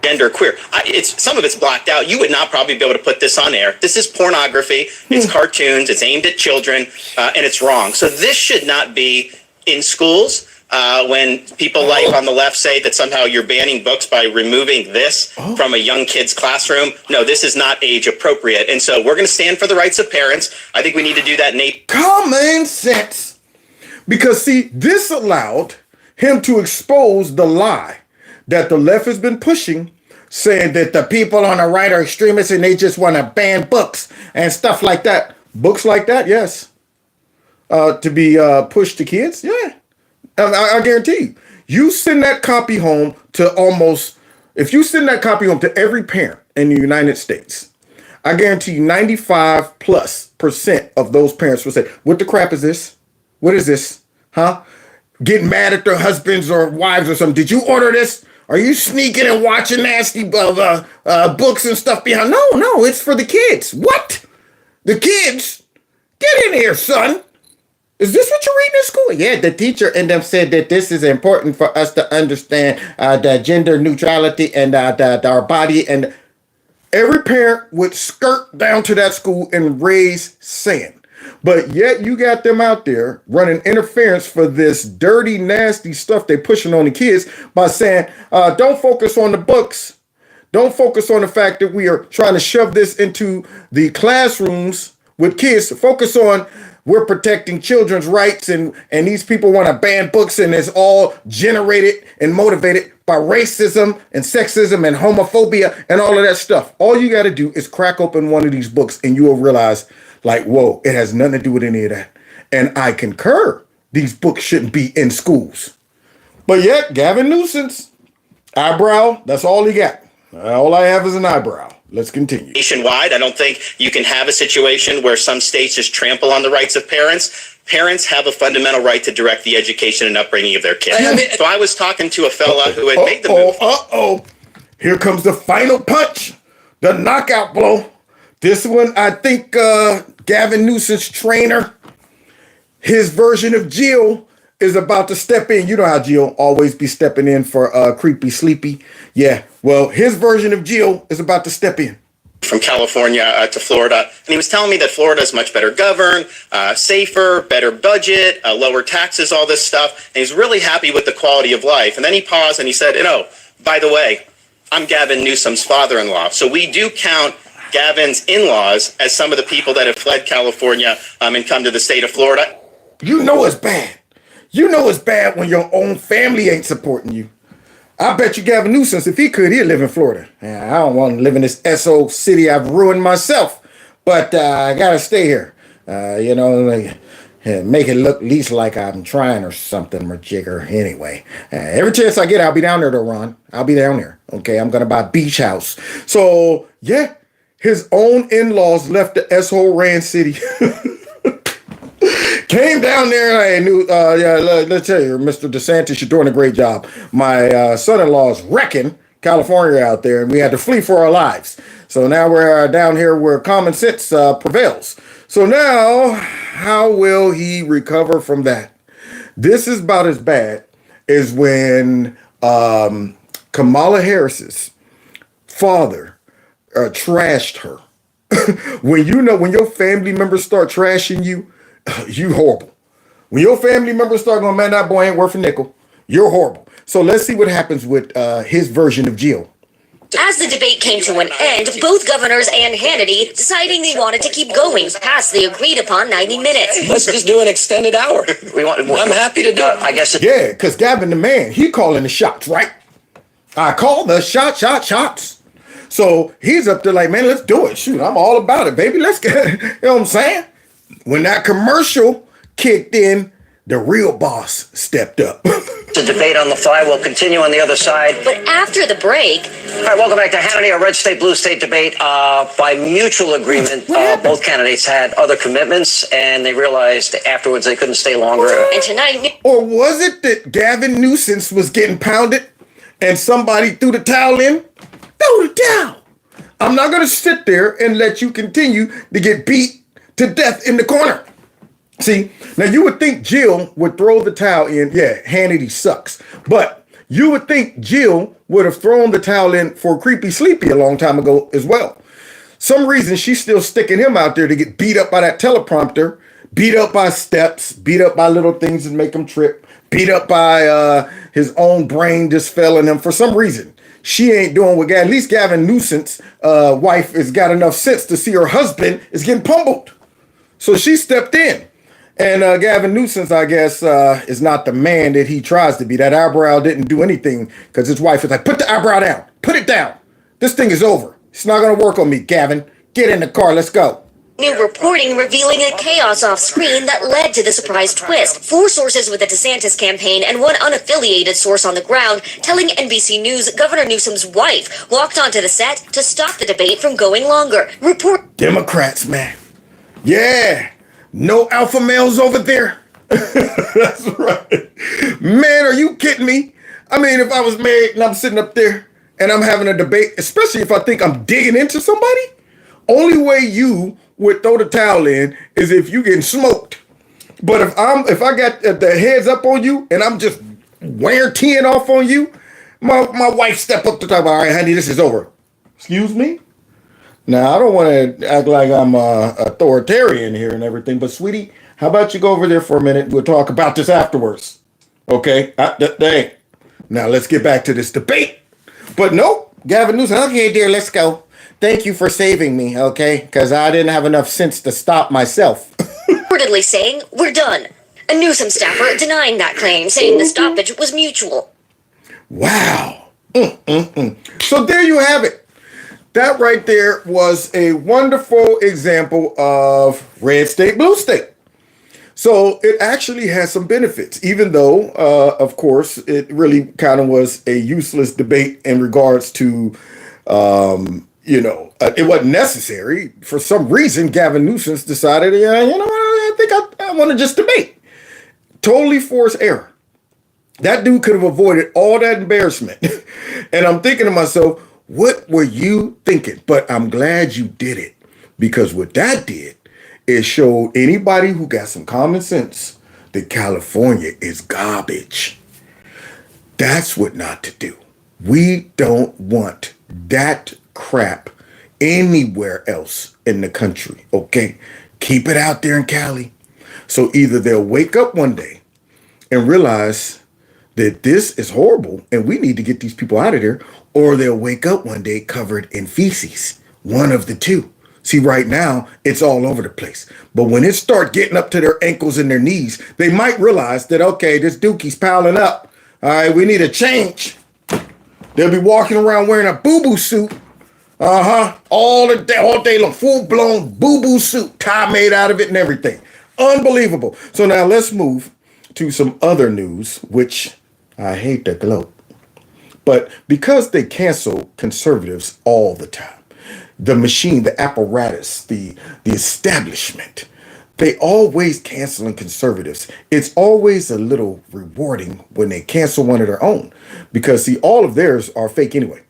Speaker 9: Gender queer. Some of it's blacked out. You would not probably be able to put this on air. This is pornography. It's cartoons. It's aimed at children, and it's wrong. So this should not be in schools. When people like on the left say that somehow you're banning books by removing this from a young kid's classroom. No, this is not age appropriate. And so we're going to stand for the rights of parents. I think we need to do that in
Speaker 1: common sense. Because see, this allowed him to expose the lie that the left has been pushing, saying that the people on the right are extremists and they just want to ban books and stuff like that. Books like that, yes. To be pushed to kids, yeah. I guarantee you, you send that copy home to if you send that copy home to every parent in the United States, I guarantee you 95+% of those parents will say, what the crap is this? What is this? Huh? Getting mad at their husbands or wives or something. Did you order this? Are you sneaking and watching nasty books and stuff behind? No, it's for the kids. What? The kids? Get in here, son. Is this what you're reading in school? Yeah, the teacher and them said that this is important for us to understand the gender neutrality and our body. And every parent would skirt down to that school and raise sand. But yet you got them out there running interference for this dirty, nasty stuff they're pushing on the kids by saying, don't focus on the books. Don't focus on the fact that we are trying to shove this into the classrooms with kids. Focus on we're protecting children's rights and these people want to ban books and it's all generated and motivated by racism and sexism and homophobia and all of that stuff. All you got to do is crack open one of these books and you will realize, like, whoa, it has nothing to do with any of that. And I concur, these books shouldn't be in schools. But yet, Gavin Newsom's eyebrow, that's all he got. All I have is an eyebrow. Let's continue.
Speaker 9: Nationwide, I don't think you can have a situation where some states just trample on the rights of parents. Parents have a fundamental right to direct the education and upbringing of their kids. So I was talking to a fella who had made the move.
Speaker 1: Here comes the final punch, the knockout blow. This one, I think Gavin Newsom's trainer, his version of Jill, is about to step in. You know how Jill always be stepping in for Creepy Sleepy. Yeah, well, his version of Jill is about to step in.
Speaker 9: From California to Florida. And he was telling me that Florida is much better governed, safer, better budget, lower taxes, all this stuff. And he's really happy with the quality of life. And then he paused and he said, by the way, I'm Gavin Newsom's father-in-law. So we do count Gavin's in-laws as some of the people that have fled California and come to the state of Florida.
Speaker 1: You know it's bad. You know it's bad when your own family ain't supporting you. I bet you Gavin Newsom, if he could, he'd live in Florida. I don't want to live in this SO city I've ruined myself, but I got to stay here. Make it look at least like I'm trying or something, or jigger. Anyway, every chance I get, I'll be down there, though, Ron. I'll be down there. Okay, I'm going to buy a beach house. So, yeah, his own in-laws left the S-hole Rand City. Came down there and knew, let's tell you, Mr. DeSantis, you're doing a great job. My son-in-law's wrecking California out there, and we had to flee for our lives. So now we're down here where common sense prevails. So now, how will he recover from that? This is about as bad as when Kamala Harris's father trashed her. When your family members start trashing you, you horrible. When your family members start going, man, that boy ain't worth a nickel, you're horrible. So let's see what happens with his version of Jill.
Speaker 12: As the debate came to an end, both governors and Hannity deciding they wanted to keep going past the agreed upon 90 minutes.
Speaker 11: Let's just do an extended hour. I'm happy to do it.
Speaker 10: I guess.
Speaker 1: Yeah, because Gavin the man, he calling the shots, right? I call the shots. So he's up there like, man, let's do it. Shoot, I'm all about it, baby. Let's get it. You know what I'm saying? When that commercial kicked in, the real boss stepped up.
Speaker 10: The debate on the fly will continue on the other side.
Speaker 12: But after the break...
Speaker 10: All right, welcome back to Hannity, a red state, blue state debate. By mutual agreement, both candidates had other commitments, and they realized afterwards they couldn't stay longer.
Speaker 12: And tonight...
Speaker 1: Or was it that Gavin Newsom was getting pounded and somebody threw the towel in? Throw the towel. I'm not going to sit there and let you continue to get beat to death in the corner. See, now you would think Jill would throw the towel in. Yeah, Hannity sucks. But you would think Jill would have thrown the towel in for Creepy Sleepy a long time ago as well. Some reason she's still sticking him out there to get beat up by that teleprompter, beat up by steps, beat up by little things that make him trip, beat up by his own brain just failing him. For some reason, she ain't doing what at least Gavin Newsom's wife has got enough sense to see her husband is getting pummeled. So she stepped in. And Gavin Newsom, I guess, is not the man that he tries to be. That eyebrow didn't do anything because his wife was like, put the eyebrow down. Put it down. This thing is over. It's not going to work on me, Gavin. Get in the car. Let's go.
Speaker 12: New reporting revealing a chaos off screen that led to the surprise twist. 4 sources with the DeSantis campaign and 1 unaffiliated source on the ground telling NBC News Governor Newsom's wife walked onto the set to stop the debate from going longer.
Speaker 1: Democrats, man. Yeah. No alpha males over there. That's right. Man, are you kidding me? I mean, if I was married and I'm sitting up there and I'm having a debate, especially if I think I'm digging into somebody, only way you would throw the towel in is if you getting smoked. But if I got the heads up on you and I'm just teeing off on you, my wife step up to talk about, all right, honey, this is over. Excuse me? Now, I don't want to act like I'm authoritarian here and everything, but sweetie, how about you go over there for a minute? We'll talk about this afterwards. Okay? Dang. Now, let's get back to this debate. But nope, Gavin Newsom, okay, dear, let's go. Thank you for saving me, okay? Because I didn't have enough sense to stop myself.
Speaker 12: Reportedly saying, we're done. A Newsom staffer denying that claim, saying the stoppage was mutual.
Speaker 1: Wow. So there you have it. That right there was a wonderful example of red state, blue state. So it actually has some benefits, even though, of course, it really kind of was a useless debate in regards to, it wasn't necessary. For some reason, Gavin Newsom decided, I think I want to just debate. Totally forced error. That dude could have avoided all that embarrassment. And I'm thinking to myself, what were you thinking? But I'm glad you did it, because what that did is showed anybody who got some common sense that California is garbage. That's what not to do. We don't want that crap anywhere else in the country, okay? Keep it out there in Cali. So either they'll wake up one day and realize that this is horrible and we need to get these people out of there, or they'll wake up one day covered in feces. One of the two. See, right now, it's all over the place. But when it start getting up to their ankles and their knees, they might realize that, okay, this dookie's piling up. All right, we need a change. They'll be walking around wearing a boo-boo suit. All day long, full-blown boo-boo suit, tie made out of it and everything. Unbelievable. So now let's move to some other news, which I hate to gloat. But because they cancel conservatives all the time, the machine, the apparatus, the establishment, they always canceling conservatives. It's always a little rewarding when they cancel one of their own, because see, all of theirs are fake anyway.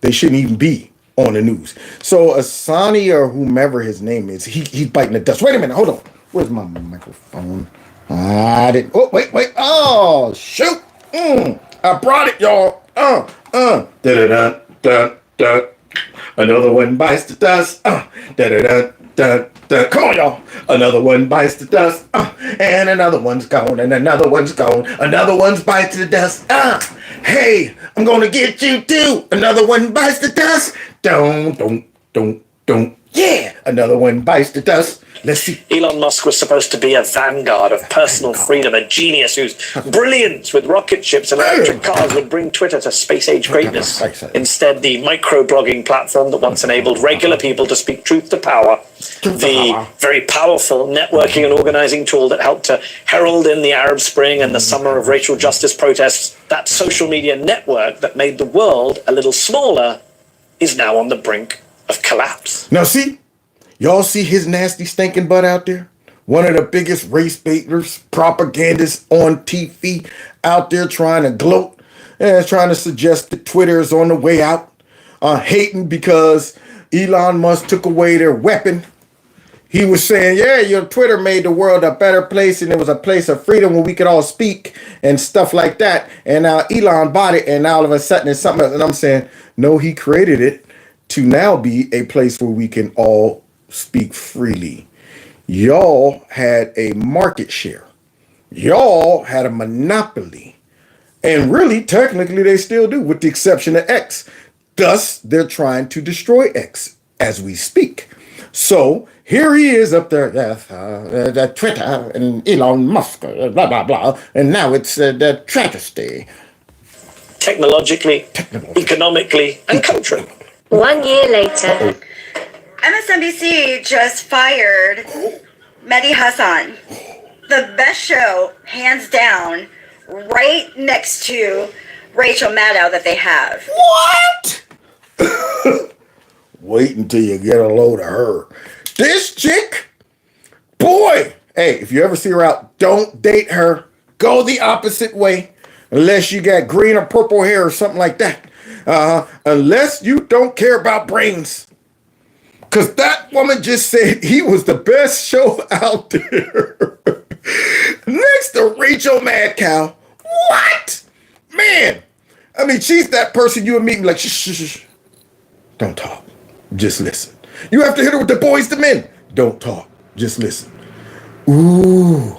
Speaker 1: They shouldn't even be on the news. So Asani, or whomever his name is, he's biting the dust. Wait a minute, hold on. Where's my microphone? I didn't. Oh, wait. Oh, shoot. I brought it, y'all. Da-da-da-da-da. Another one bites the dust. Da-da-da-da-da. Come on, y'all. Another one bites the dust. And another one's gone. And another one's gone. Another one's bites the dust. Hey, I'm gonna get you too. Another one bites the dust. Don't. Yeah, another one bites the dust. Let's see.
Speaker 11: Elon Musk was supposed to be a vanguard of personal freedom, a genius whose brilliance with rocket ships and electric cars would bring Twitter to space-age greatness. Instead, the micro-blogging platform that once enabled regular people to speak truth to power, the very powerful networking and organizing tool that helped to herald in the Arab Spring and the summer of racial justice protests, that social media network that made the world a little smaller is now on the brink of collapse.
Speaker 1: Now see, y'all see his nasty stinking butt out there? One of the biggest race baiters, propagandists on TV out there trying to gloat and trying to suggest that Twitter is on the way out, hating because Elon Musk took away their weapon. He was saying, yeah, your Twitter made the world a better place and it was a place of freedom where we could all speak and stuff like that. And now Elon bought it and now all of a sudden it's something else. And I'm saying, no, he created it to now be a place where we can all speak freely. Y'all had a market share. Y'all had a monopoly. And really, technically, they still do, with the exception of X. Thus, they're trying to destroy X as we speak. So, here he is up there, Twitter and Elon Musk, blah, blah, blah. And now it's the travesty.
Speaker 11: Technologically, economically, and culturally.
Speaker 12: 1 year later.
Speaker 13: MSNBC just fired Mehdi Hassan. The best show, hands down, right next to Rachel Maddow that they have.
Speaker 1: What? Wait until you get a load of her. This chick? Boy! Hey, if you ever see her out, don't date her. Go the opposite way. Unless you got green or purple hair or something like that. Unless you don't care about brains. Because that woman just said he was the best show out there. Next to Rachel Maddow. What? Man. I mean, she's that person you would meet and like, shh. Don't talk. Just listen. You have to hit her with the boys to men. Don't talk. Just listen. Ooh.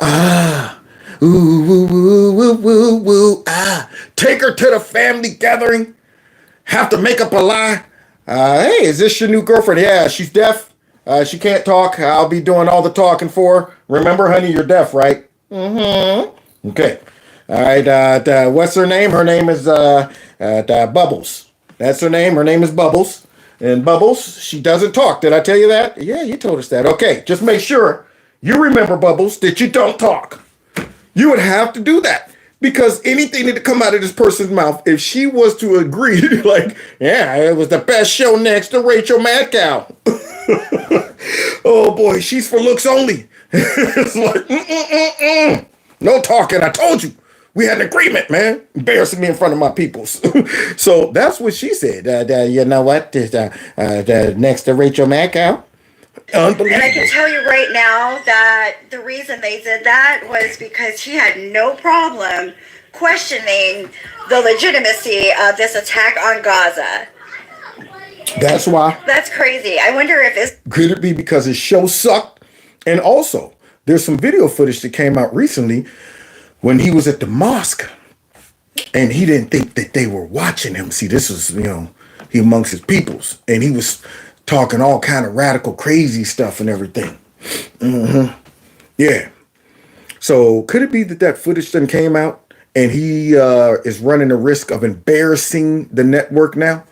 Speaker 1: Ah. Ooh, ah. Take her to the family gathering. Have to make up a lie. Hey, is this your new girlfriend? Yeah, she's deaf. She can't talk. I'll be doing all the talking for her. Remember, honey, you're deaf, right? Mm-hmm. Okay. All right. What's her name? Her name is Bubbles. That's her name. Her name is Bubbles. And Bubbles, she doesn't talk. Did I tell you that? Yeah, you told us that. Okay, just make sure you remember, Bubbles, that you don't talk. You would have to do that. Because anything that come out of this person's mouth, if she was to agree, like, yeah, it was the best show next to Rachel Maddow. Oh boy, she's for looks only. It's like, no talking. I told you. We had an agreement, man. Embarrassing me in front of my peoples. So that's what she said. You know what? Next to Rachel Maddow. Unbelievable.
Speaker 13: And I can tell you right now that the reason they did that was because he had no problem questioning the legitimacy of this attack on Gaza.
Speaker 1: That's why.
Speaker 13: That's crazy. I wonder if it's...
Speaker 1: Could it be because his show sucked? And also, there's some video footage that came out recently when he was at the mosque. And he didn't think that they were watching him. See, this was, he amongst his peoples. And he was talking all kind of radical, crazy stuff and everything. Mm-hmm. Yeah. So could it be that footage then came out and he is running the risk of embarrassing the network now?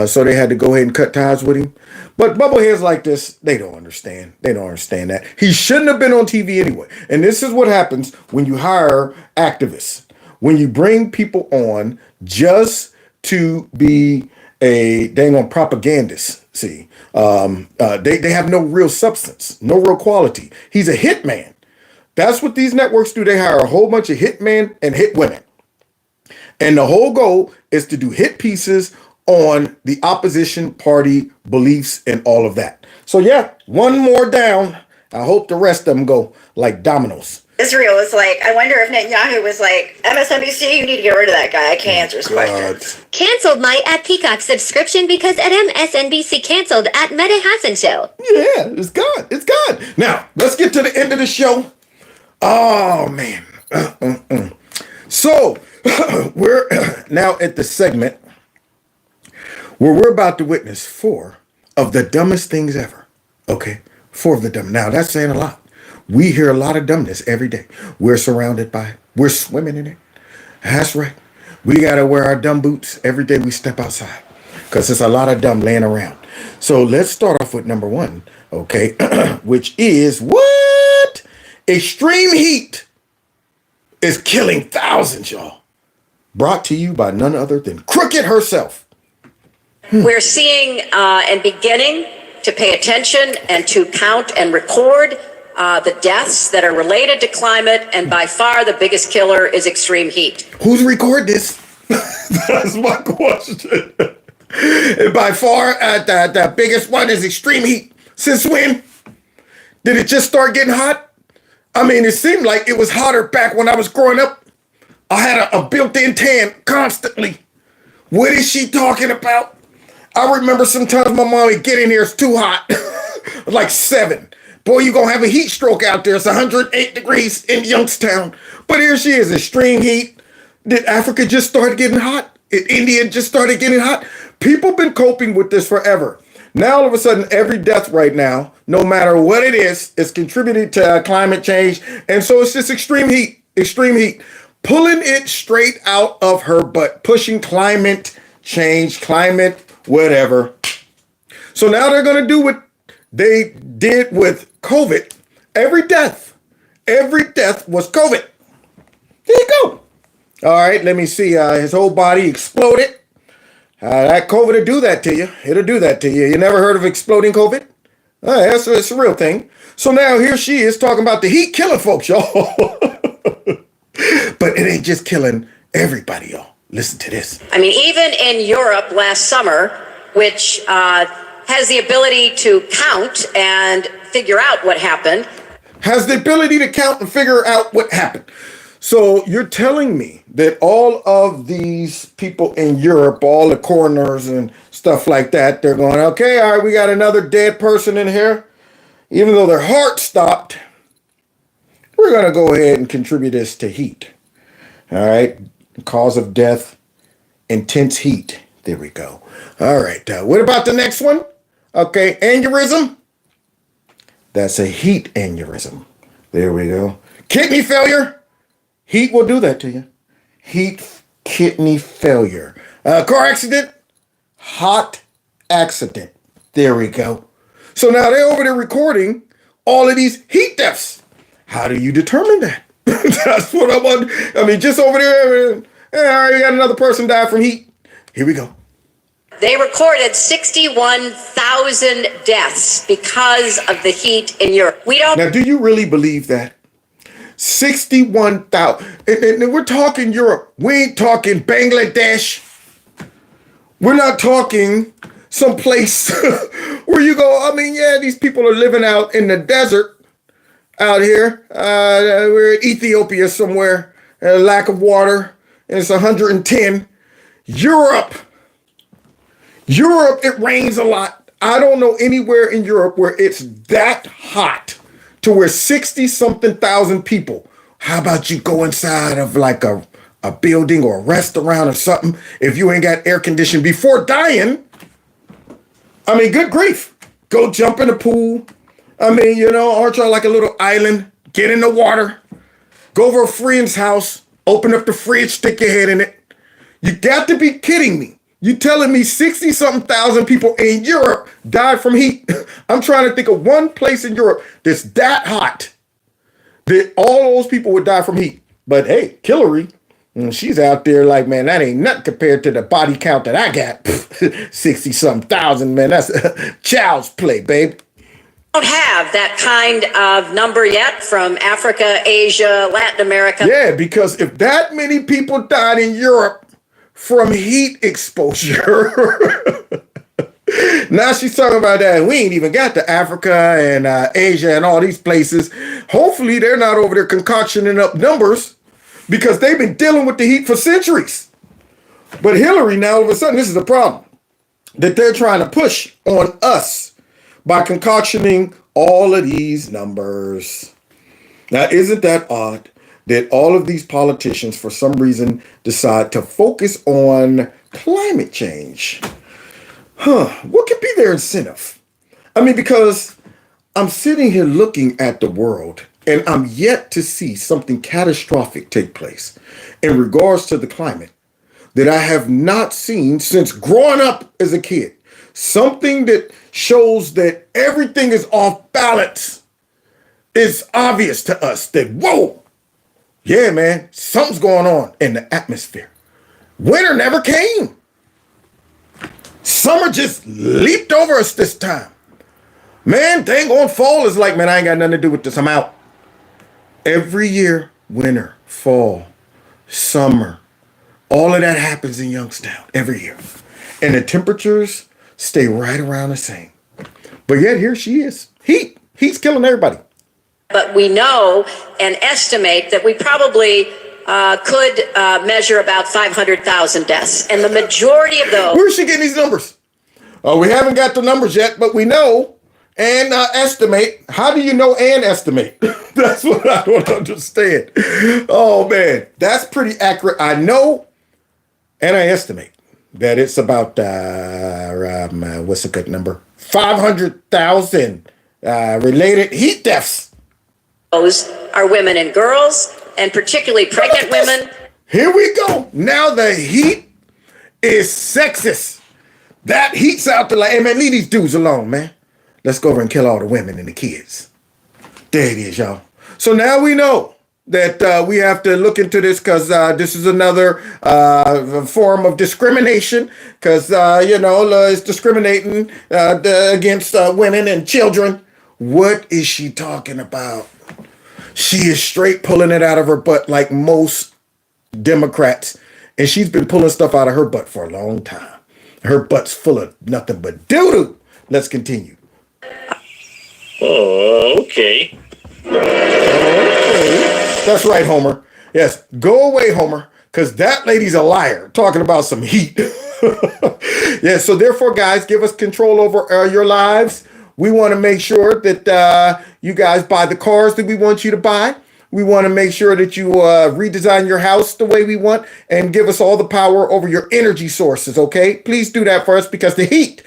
Speaker 1: So they had to go ahead and cut ties with him. But bubbleheads like this, they don't understand. They don't understand that. He shouldn't have been on TV anyway. And this is what happens when you hire activists. When you bring people on just to be a dang on propagandist. See, they have no real substance, no real quality. He's a hitman. That's what these networks do. They hire a whole bunch of hitmen and hit women. And the whole goal is to do hit pieces on the opposition party beliefs and all of that. So yeah, one more down. I hope the rest of them go like dominoes.
Speaker 13: Israel is like, I wonder if Netanyahu was like, MSNBC, you need to get rid of that guy. I can't answer his questions.
Speaker 12: Canceled my at Peacock subscription because at MSNBC canceled at Mehdi Hassan show.
Speaker 1: Yeah, it's gone. It's gone. Now, let's get to the end of the show. Oh, man. So, We're now at the segment where we're about to witness 4 of the dumbest things ever. Okay? 4 of the dumb. Now, that's saying a lot. We hear a lot of dumbness every day. We're surrounded by it. We're swimming in it. That's right. We got to wear our dumb boots every day we step outside because there's a lot of dumb laying around. So let's start off with number 1, okay, which is what? Extreme heat is killing thousands, y'all. Brought to you by none other than Crooked herself.
Speaker 14: We're seeing and beginning to pay attention and to count and record the deaths that are related to climate, and by far the biggest killer is extreme heat.
Speaker 1: Who's record this? That's my question. And by far, the biggest one is extreme heat. Since when? Did it just start getting hot? I mean, it seemed like it was hotter back when I was growing up. I had a built-in tan constantly. What is she talking about? I remember sometimes my mom would get in here, it's too hot. Like 7. Boy, you gonna have a heat stroke out there. It's 108 degrees in Youngstown. But here she is, extreme heat. Did Africa just start getting hot? Did India just started getting hot? People been coping with this forever. Now, all of a sudden, every death right now, no matter what it is contributing to climate change. And so it's just extreme heat, pulling it straight out of her butt, pushing climate change, climate, whatever. So now they're going to do what they did with COVID. Every death was COVID. There you go. All right, let me see. His whole body exploded. That COVID will do that to you. It'll do that to you. You never heard of exploding COVID? It's a real thing. So now here she is talking about the heat killing folks, y'all. But it ain't just killing everybody, y'all. Listen to this.
Speaker 14: I mean, even in Europe last summer, which has the ability to count and figure out what happened.
Speaker 1: Has the ability to count and figure out what happened. So you're telling me that all of these people in Europe, all the coroners and stuff like that, they're going, okay, all right, we got another dead person in here. Even though their heart stopped, we're going to go ahead and contribute this to heat. All right. Cause of death, intense heat. There we go. All right. What about the next one? Okay. Aneurysm. That's a heat aneurysm. There we go. Kidney failure. Heat will do that to you. Heat, kidney failure. Car accident. Hot accident. There we go. So now they're over there recording all of these heat deaths. How do you determine that? That's what I want. I mean, just over there. All right, we got another person die from heat. Here we go.
Speaker 14: They recorded 61,000 deaths because of the heat in Europe.
Speaker 1: Now, do you really believe that? 61,000. And we're talking Europe. We ain't talking Bangladesh. We're not talking someplace where you go, I mean, yeah, these people are living out in the desert out here. We're in Ethiopia somewhere. Lack of water. And it's 110. Europe, it rains a lot. I don't know anywhere in Europe where it's that hot to where 60-something thousand people. How about you go inside of like a building or a restaurant or something if you ain't got air conditioning before dying? I mean, good grief. Go jump in the pool. I mean, you know, aren't y'all like a little island? Get in the water. Go over a friend's house. Open up the fridge, stick your head in it. You got to be kidding me. You telling me 60-something thousand people in Europe died from heat? I'm trying to think of one place in Europe that's that hot that all those people would die from heat. But hey, Hillary, she's out there like, man, that ain't nothing compared to the body count that I got. 60-something thousand, man. That's child's play, babe.
Speaker 14: Don't have that kind of number yet from Africa, Asia, Latin America.
Speaker 1: Yeah, because if that many people died in Europe from heat exposure, now she's talking about that. We ain't even got to Africa and Asia and all these places. Hopefully they're not over there concoctioning up numbers because they've been dealing with the heat for centuries. But Hillary, now all of a sudden, this is the problem that they're trying to push on us by concoctioning all of these numbers. Now, isn't that odd that all of these politicians, for some reason, decide to focus on climate change. What could be their incentive? I mean, because I'm sitting here looking at the world and I'm yet to see something catastrophic take place in regards to the climate that I have not seen since growing up as a kid. Something that shows that everything is off balance. It's obvious to us that, whoa, yeah, man, something's going on in the atmosphere. Winter never came. Summer just leaped over us this time. Man, dang on fall is like, man, I ain't got nothing to do with this. I'm out. Every year, winter, fall, summer, all of that happens in Youngstown every year. And the temperatures stay right around the same. But yet here she is. He's killing everybody.
Speaker 14: But we know and estimate that we probably could measure about 500,000 deaths. And the majority of those...
Speaker 1: Where's she getting these numbers? We haven't got the numbers yet, but we know and estimate. How do you know and estimate? That's what I don't understand. Oh, man, that's pretty accurate. I know and I estimate that it's about, what's a good number? 500,000 related heat deaths.
Speaker 14: Those are women and girls, and particularly pregnant women.
Speaker 1: Here we go. Now the heat is sexist. That heat's out there like, hey, man, leave these dudes alone, man. Let's go over and kill all the women and the kids. There it is, y'all. So now we know that we have to look into this because this is another form of discrimination because, it's discriminating against women and children. What is she talking about? She is straight pulling it out of her butt like most Democrats. And she's been pulling stuff out of her butt for a long time. Her butt's full of nothing but doo-doo. Let's continue.
Speaker 9: Okay.
Speaker 1: That's right, Homer. Yes, go away, Homer, because that lady's a liar talking about some heat. Yeah, so therefore, guys, give us control over your lives. We want to make sure that you guys buy the cars that we want you to buy. We want to make sure that you redesign your house the way we want and give us all the power over your energy sources, okay? Please do that for us because the heat,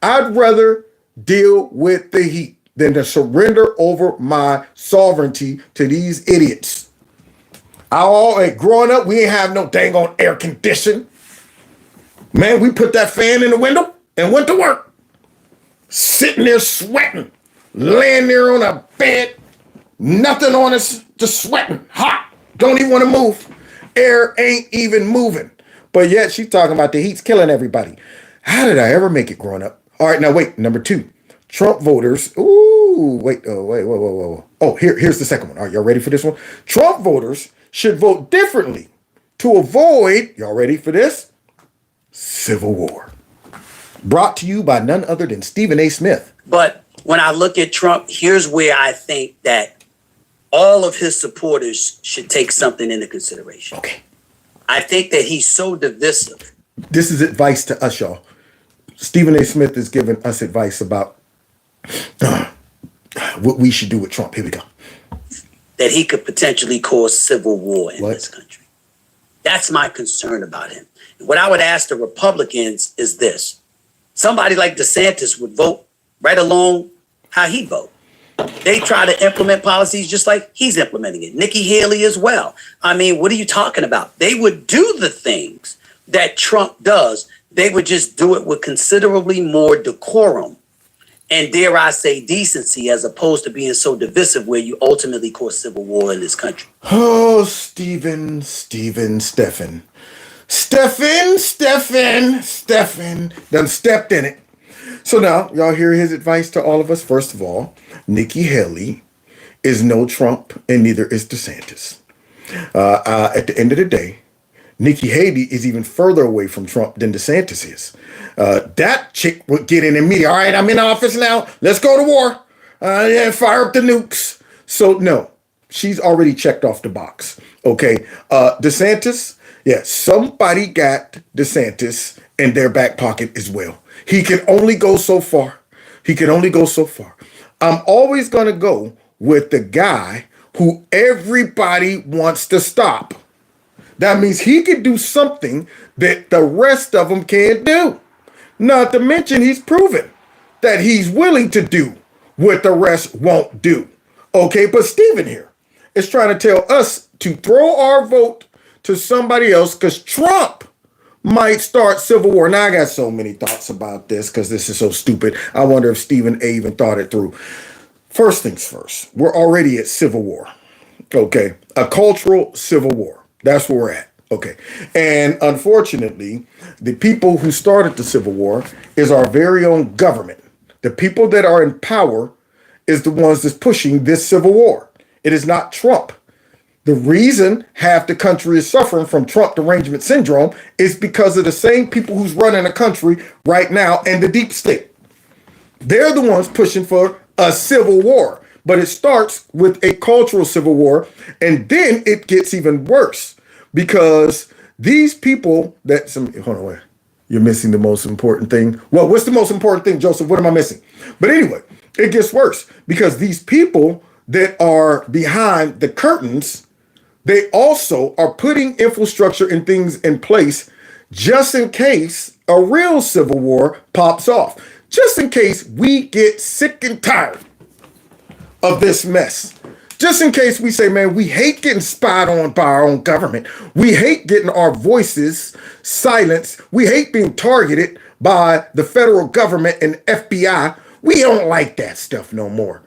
Speaker 1: I'd rather deal with the heat than to surrender over my sovereignty to these idiots. Growing up, we ain't have no dang on air condition. Man, we put that fan in the window and went to work. Sitting there sweating, laying there on a bed, nothing on us, just sweating, hot, don't even want to move. Air ain't even moving. But yet she's talking about the heat's killing everybody. How did I ever make it growing up? All right, now wait, number 2. Trump voters. Wait. Oh, here's the second one. All right, y'all ready for this one? Trump voters should vote differently to avoid, y'all ready for this? Civil war. Brought to you by none other than Stephen A. Smith.
Speaker 11: But when I look at Trump, here's where I think that all of his supporters should take something into consideration.
Speaker 1: Okay.
Speaker 11: I think that he's so divisive.
Speaker 1: This is advice to us, y'all. Stephen A. Smith is giving us advice about what we should do with Trump. Here we go.
Speaker 11: That he could potentially cause civil war in this country. That's my concern about him. And what I would ask the Republicans is this. Somebody like DeSantis would vote right along how he vote. They try to implement policies just like he's implementing it. Nikki Haley as well. I mean, what are you talking about? They would do the things that Trump does. They would just do it with considerably more decorum and, dare I say, decency, as opposed to being so divisive where you ultimately cause civil war in this country.
Speaker 1: Oh, Stephen done stepped in it. So now, y'all hear his advice to all of us. First of all, Nikki Haley is no Trump and neither is DeSantis. At the end of the day, Nikki Haley is even further away from Trump than DeSantis is. That chick would get in immediately. All right, I'm in office now. Let's go to war. Fire up the nukes. So no, she's already checked off the box. Okay, DeSantis, yeah, somebody got DeSantis in their back pocket as well. He can only go so far. I'm always going to go with the guy who everybody wants to stop. That means he can do something that the rest of them can't do. Not to mention he's proven that he's willing to do what the rest won't do. Okay, but Stephen here is trying to tell us to throw our vote to somebody else because Trump might start civil war. Now, I got so many thoughts about this because this is so stupid. I wonder if Stephen A. even thought it through. First things first, we're already at civil war. Okay, a cultural civil war. That's where we're at. Okay, and unfortunately, the people who started the civil war is our very own government. The people that are in power is the ones that's pushing this civil war. It is not Trump. The reason half the country is suffering from Trump derangement syndrome is because of the same people who's running the country right now and the deep state. They're the ones pushing for a civil war, but it starts with a cultural civil war, and then it gets even worse because these people hold on, wait. You're missing the most important thing. Well, what's the most important thing, Joseph? What am I missing? But anyway, it gets worse because these people that are behind the curtains, they also are putting infrastructure and things in place just in case a real civil war pops off. Just in case we get sick and tired of this mess. Just in case we say, man, we hate getting spied on by our own government. We hate getting our voices silenced. We hate being targeted by the federal government and FBI. We don't like that stuff no more.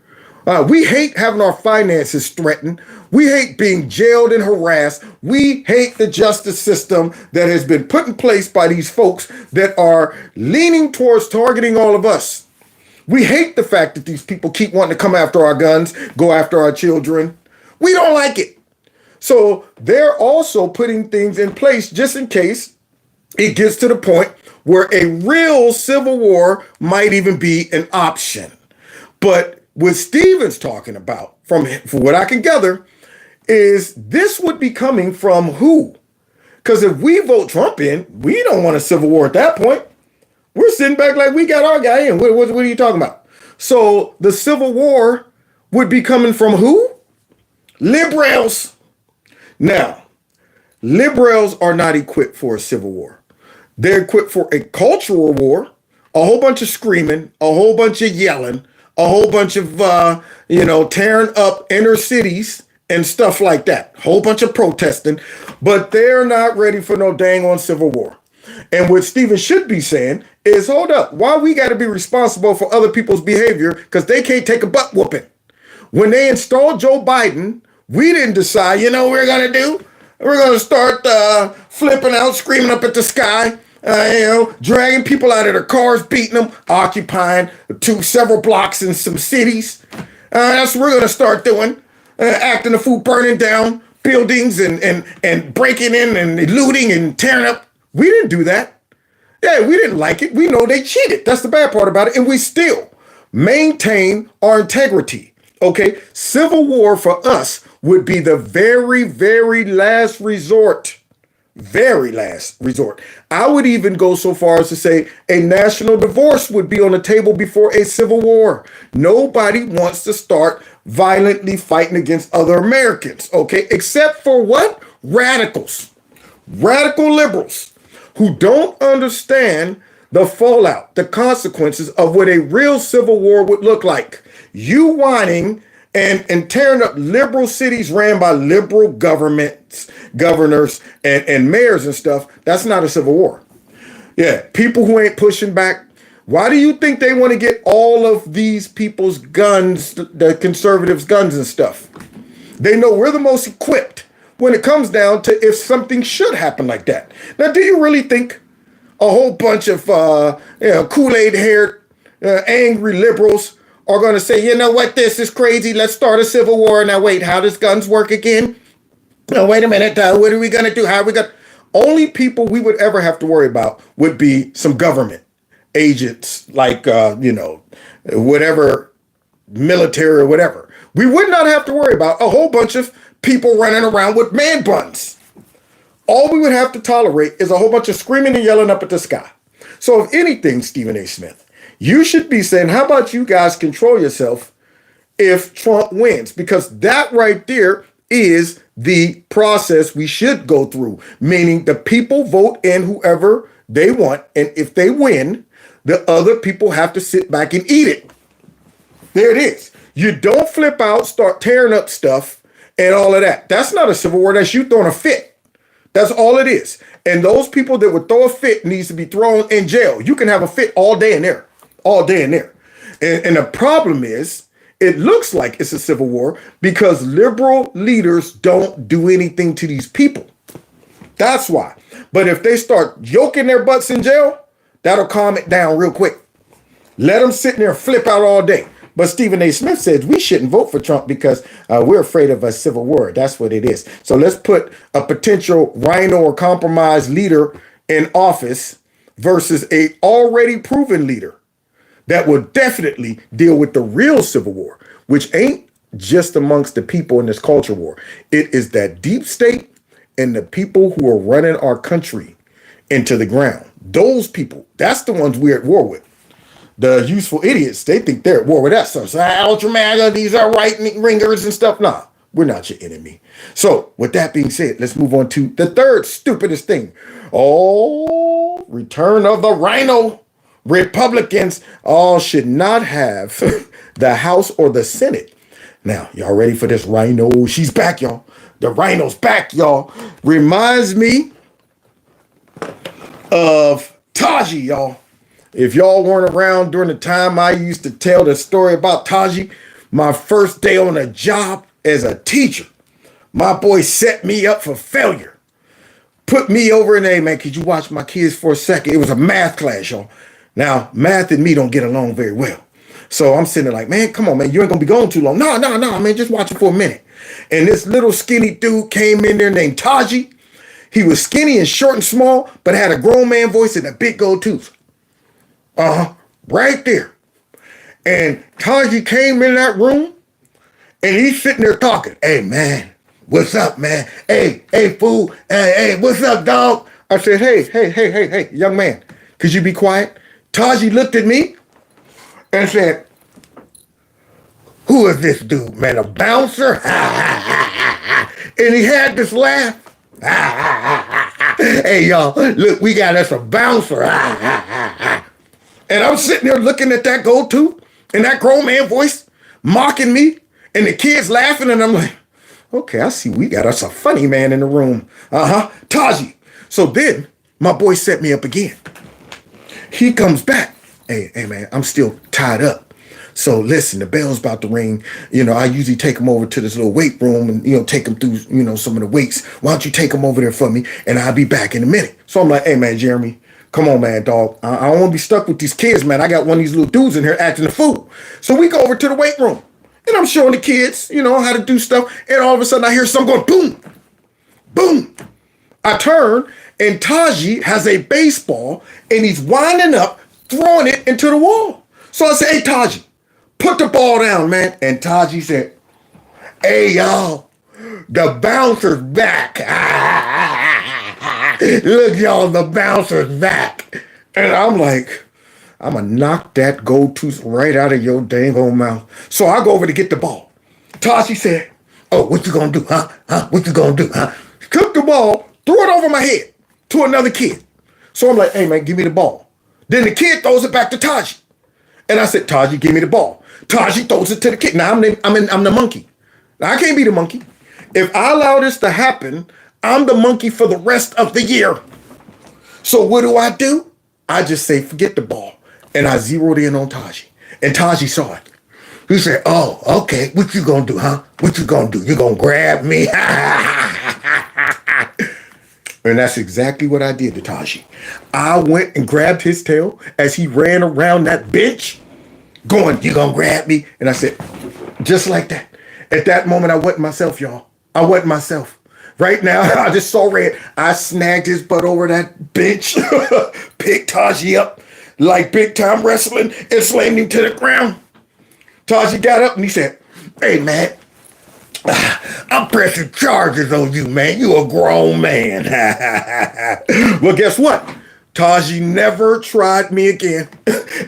Speaker 1: We hate having our finances threatened. We hate being jailed and harassed. We hate the justice system that has been put in place by these folks that are leaning towards targeting all of us. We hate the fact that these people keep wanting to come after our guns, go after our children. We don't like it. So they're also putting things in place just in case it gets to the point where a real civil war might even be an option. But what Stephen's talking about, from what I can gather, is this would be coming from who? Because if we vote Trump in, we don't want a civil war at that point. We're sitting back like we got our guy in. What are you talking about? So the Civil War would be coming from who? Liberals. Now, liberals are not equipped for a civil war. They're equipped for a cultural war, a whole bunch of screaming, a whole bunch of yelling, a whole bunch of, tearing up inner cities and stuff like that. Whole bunch of protesting, but they're not ready for no dang on civil war. And what Stephen should be saying is, hold up, why we got to be responsible for other people's behavior because they can't take a butt whooping. When they installed Joe Biden, we didn't decide, you know what we're going to do? We're going to start flipping out, screaming up at the sky, dragging people out of their cars, beating them, occupying several blocks in some cities. That's what we're going to start doing, acting the fool, burning down buildings and breaking in and looting and tearing up. We didn't do that. Yeah, we didn't like it. We know they cheated. That's the bad part about it. And we still maintain our integrity. Okay? Civil war for us would be the very, very last resort. Very last resort. I would even go so far as to say a national divorce would be on the table before a civil war. Nobody wants to start violently fighting against other Americans. Okay? Except for what? Radicals. Radical liberals. Who don't understand the fallout, the consequences of what a real civil war would look like. You whining and tearing up liberal cities ran by liberal governments, governors, and mayors and stuff, that's not a civil war. Yeah, people who ain't pushing back. Why do you think they want to get all of these people's guns, the conservatives' guns and stuff? They know we're the most equipped when it comes down to if something should happen like that. Now, do you really think a whole bunch of Kool-Aid haired angry liberals are going to say, you know what, this is crazy, let's start a civil war? Now wait, how does guns work again? Now wait a minute, what are we going to do? How are we going to... Only people we would ever have to worry about would be some government agents, like whatever, military or whatever. We would not have to worry about a whole bunch of people running around with man buns. All we would have to tolerate is a whole bunch of screaming and yelling up at the sky. So if anything, Stephen A. Smith, you should be saying, how about you guys control yourself if Trump wins, because that right there is the process we should go through, meaning the people vote in whoever they want, and if they win, the other people have to sit back and eat it. There it is. You don't flip out, start tearing up stuff and all of that. That's not a civil war. That's you throwing a fit. That's all it is. And those people that would throw a fit needs to be thrown in jail. You can have a fit all day in there. All day in there. And the problem is, it looks like it's a civil war because liberal leaders don't do anything to these people. That's why. But if they start yoking their butts in jail, that'll calm it down real quick. Let them sit there and flip out all day. But Stephen A. Smith says we shouldn't vote for Trump because we're afraid of a civil war. That's what it is. So let's put a potential RINO or compromise leader in office versus a already proven leader that will definitely deal with the real civil war, which ain't just amongst the people in this culture war. It is that deep state and the people who are running our country into the ground. Those people, that's the ones we're at war with. The useful idiots, they think they're at war with us. So ultra MAGA, these are right ringers and stuff. Nah, we're not your enemy. So with that being said, let's move on to the third stupidest thing. Oh, return of the RINO. Republicans all should not have the House or the Senate. Now, y'all ready for this RINO? She's back, y'all. The RINO's back, y'all. Reminds me of Taji, y'all. If y'all weren't around during the time I used to tell the story about Taji, my first day on a job as a teacher, my boy set me up for failure. Put me over and, hey, man, could you watch my kids for a second? It was a math class, y'all. Now, math and me don't get along very well. So I'm sitting there like, man, come on, man, you ain't gonna be gone too long. No, man, just watch it for a minute. And this little skinny dude came in there named Taji. He was skinny and short and small, but had a grown man voice and a big gold tooth. Right there. And Taji came in that room and he's sitting there talking. Hey, man, what's up, man? Hey, fool. Hey, what's up, dog? I said, hey, young man, could you be quiet? Taji looked at me and said, who is this dude, man? A bouncer? And he had this laugh. Hey, y'all, look, we got us a bouncer. And I'm sitting there looking at that gold tooth and that grown man voice mocking me and the kids laughing. And I'm like, okay, I see we got us a funny man in the room. Taji. So then my boy set me up again. He comes back. Hey, man, I'm still tied up. So listen, the bell's about to ring. You know, I usually take him over to this little weight room and, take him through, some of the weights. Why don't you take him over there for me? And I'll be back in a minute. So I'm like, hey, man, Jeremy, come on, man, dog. I don't want to be stuck with these kids, man. I got one of these little dudes in here acting a fool. So we go over to the weight room. And I'm showing the kids, how to do stuff. And all of a sudden I hear something going boom, boom. I turn and Taji has a baseball and he's winding up, throwing it into the wall. So I said, hey, Taji, put the ball down, man. And Taji said, hey, y'all, the bouncer's back. Look, y'all, the bouncer's back. And I'm like, I'm going to knock that gold tooth right out of your dang old mouth. So I go over to get the ball. Taji said, oh, what you going to do, huh? What you going to do, huh? Took the ball, threw it over my head to another kid. So I'm like, hey, man, give me the ball. Then the kid throws it back to Taji. And I said, Taji, give me the ball. Taji throws it to the kid. Now I'm the monkey. Now I can't be the monkey. If I allow this to happen, I'm the monkey for the rest of the year. So what do? I just say, forget the ball. And I zeroed in on Taji. And Taji saw it. He said, oh, okay, what you gonna do, huh? What you gonna do? You gonna grab me? And that's exactly what I did to Taji. I went and grabbed his tail as he ran around that bench going, you gonna grab me? And I said, just like that. At that moment, I wasn't myself, y'all. I wasn't myself. Right now, I just saw red. I snagged his butt over that bench, picked Taji up like big time wrestling and slammed him to the ground. Taji got up and he said, hey, man, I'm pressing charges on you, man. You a grown man. Well, guess what? Taji never tried me again.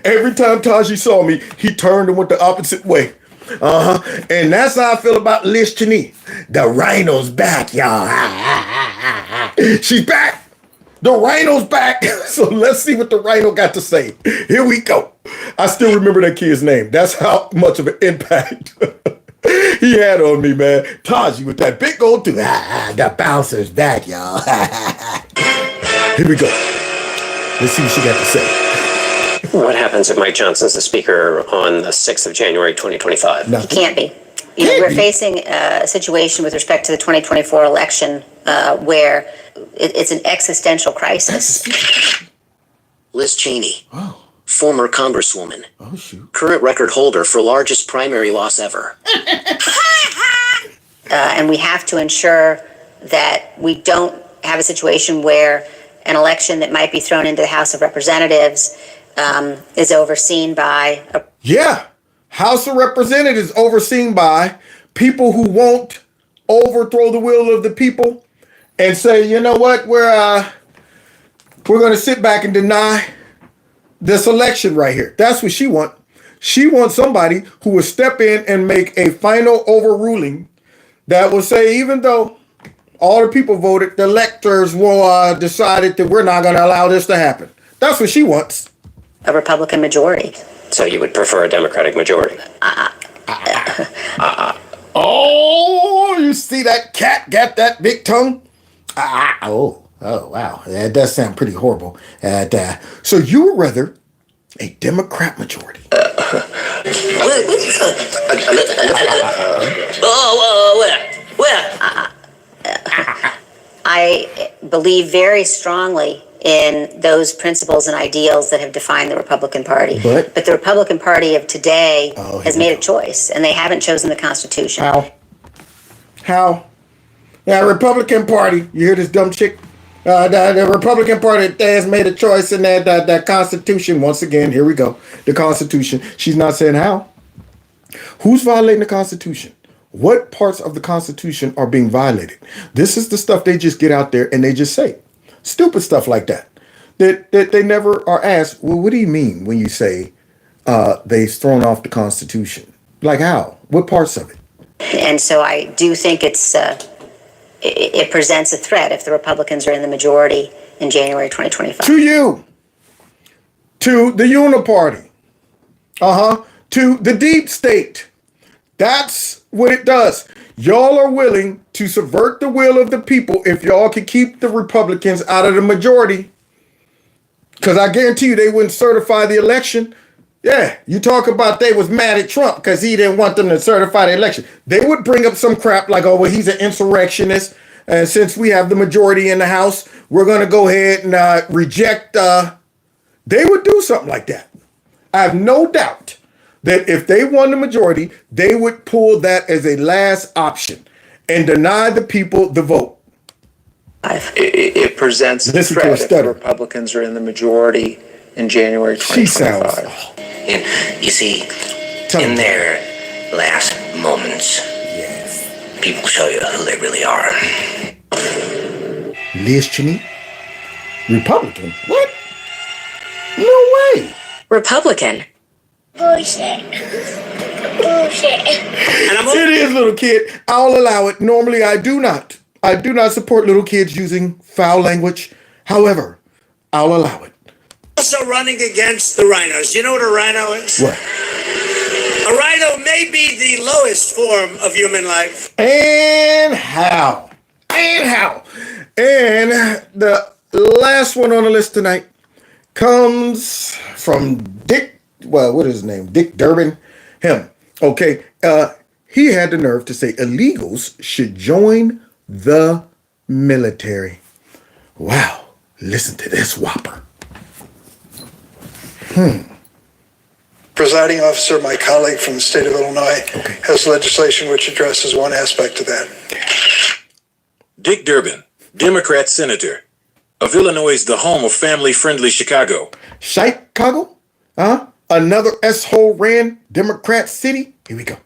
Speaker 1: Every time Taji saw me, he turned and went the opposite way. And that's how I feel about Liz Cheney. The RINO's back, y'all. She's back. The RINO's back. So let's see what the RINO got to say. Here we go. I still remember that kid's name. That's how much of an impact he had on me, man. Taji with that big old dude. The bouncer's back, y'all. Here we go. Let's see what she got to say.
Speaker 15: What happens if Mike Johnson's the speaker on the 6th of January, 2025?
Speaker 5: He can't be. We're facing a situation with respect to the 2024 election where it's an existential crisis.
Speaker 16: Liz Cheney, former Congresswoman, current record holder for largest primary loss ever.
Speaker 5: And we have to ensure that we don't have a situation where an election that might be thrown into the House of Representatives is overseen by
Speaker 1: House of Representatives overseen by people who won't overthrow the will of the people and say, you know what, we're going to sit back and deny this election right here. That's what she wants. She wants somebody who will step in and make a final overruling that will say, even though all the people voted, the electors will decided that we're not going to allow this to happen. That's what she wants.
Speaker 5: A Republican majority.
Speaker 15: So you would prefer a Democratic majority?
Speaker 1: Oh, you see that cat got that big tongue? Oh, wow. That does sound pretty horrible. So you would rather a Democrat majority?
Speaker 5: I believe very strongly in those principles and ideals that have defined the Republican Party. But the Republican Party of today has made a choice, and they haven't chosen the Constitution.
Speaker 1: How? Yeah, Republican Party. You hear this dumb chick? The Republican Party has made a choice in that Constitution. Once again, here we go. The Constitution. She's not saying how. Who's violating the Constitution? What parts of the Constitution are being violated? This is the stuff they just get out there and they just say. Stupid stuff like that. That they never are asked, well, what do you mean when you say they've thrown off the Constitution? Like how? What parts of it?
Speaker 5: And so I do think it presents a threat if the Republicans are in the majority in January 2025.
Speaker 1: To you. To the Uniparty. To the deep state. That's what it does. Y'all are willing to subvert the will of the people if y'all can keep the Republicans out of the majority. Because I guarantee you they wouldn't certify the election. Yeah, you talk about they was mad at Trump because he didn't want them to certify the election. They would bring up some crap like, oh, well, he's an insurrectionist. And since we have the majority in the House, we're going to go ahead and reject. They would do something like that. I have no doubt that if they won the majority, they would pull that as a last option and deny the people the vote.
Speaker 17: It presents a threat if the Republicans are in the majority in January 2025.
Speaker 16: And you see, in their last moments, people show you who they really are.
Speaker 1: Liz Cheney? Republican? What? No way.
Speaker 12: Republican.
Speaker 7: Bullshit.
Speaker 1: It is, little kid. I'll allow it. Normally, I do not. I do not support little kids using foul language. However, I'll allow it.
Speaker 18: Also running against the RINOs. You know what a RINO is?
Speaker 1: What?
Speaker 18: A RINO may be the lowest form of human life.
Speaker 1: And how? And the last one on the list tonight comes from Dick. Well, what is his name? Dick Durbin. Him. Okay. He had the nerve to say illegals should join the military. Wow. Listen to this whopper.
Speaker 19: Presiding officer, my colleague from the state of Illinois, has legislation which addresses one aspect of that.
Speaker 20: Dick Durbin, Democrat senator of Illinois, the home of family-friendly Chicago.
Speaker 1: Chicago? Another S-hole ran Democrat city? Here we go.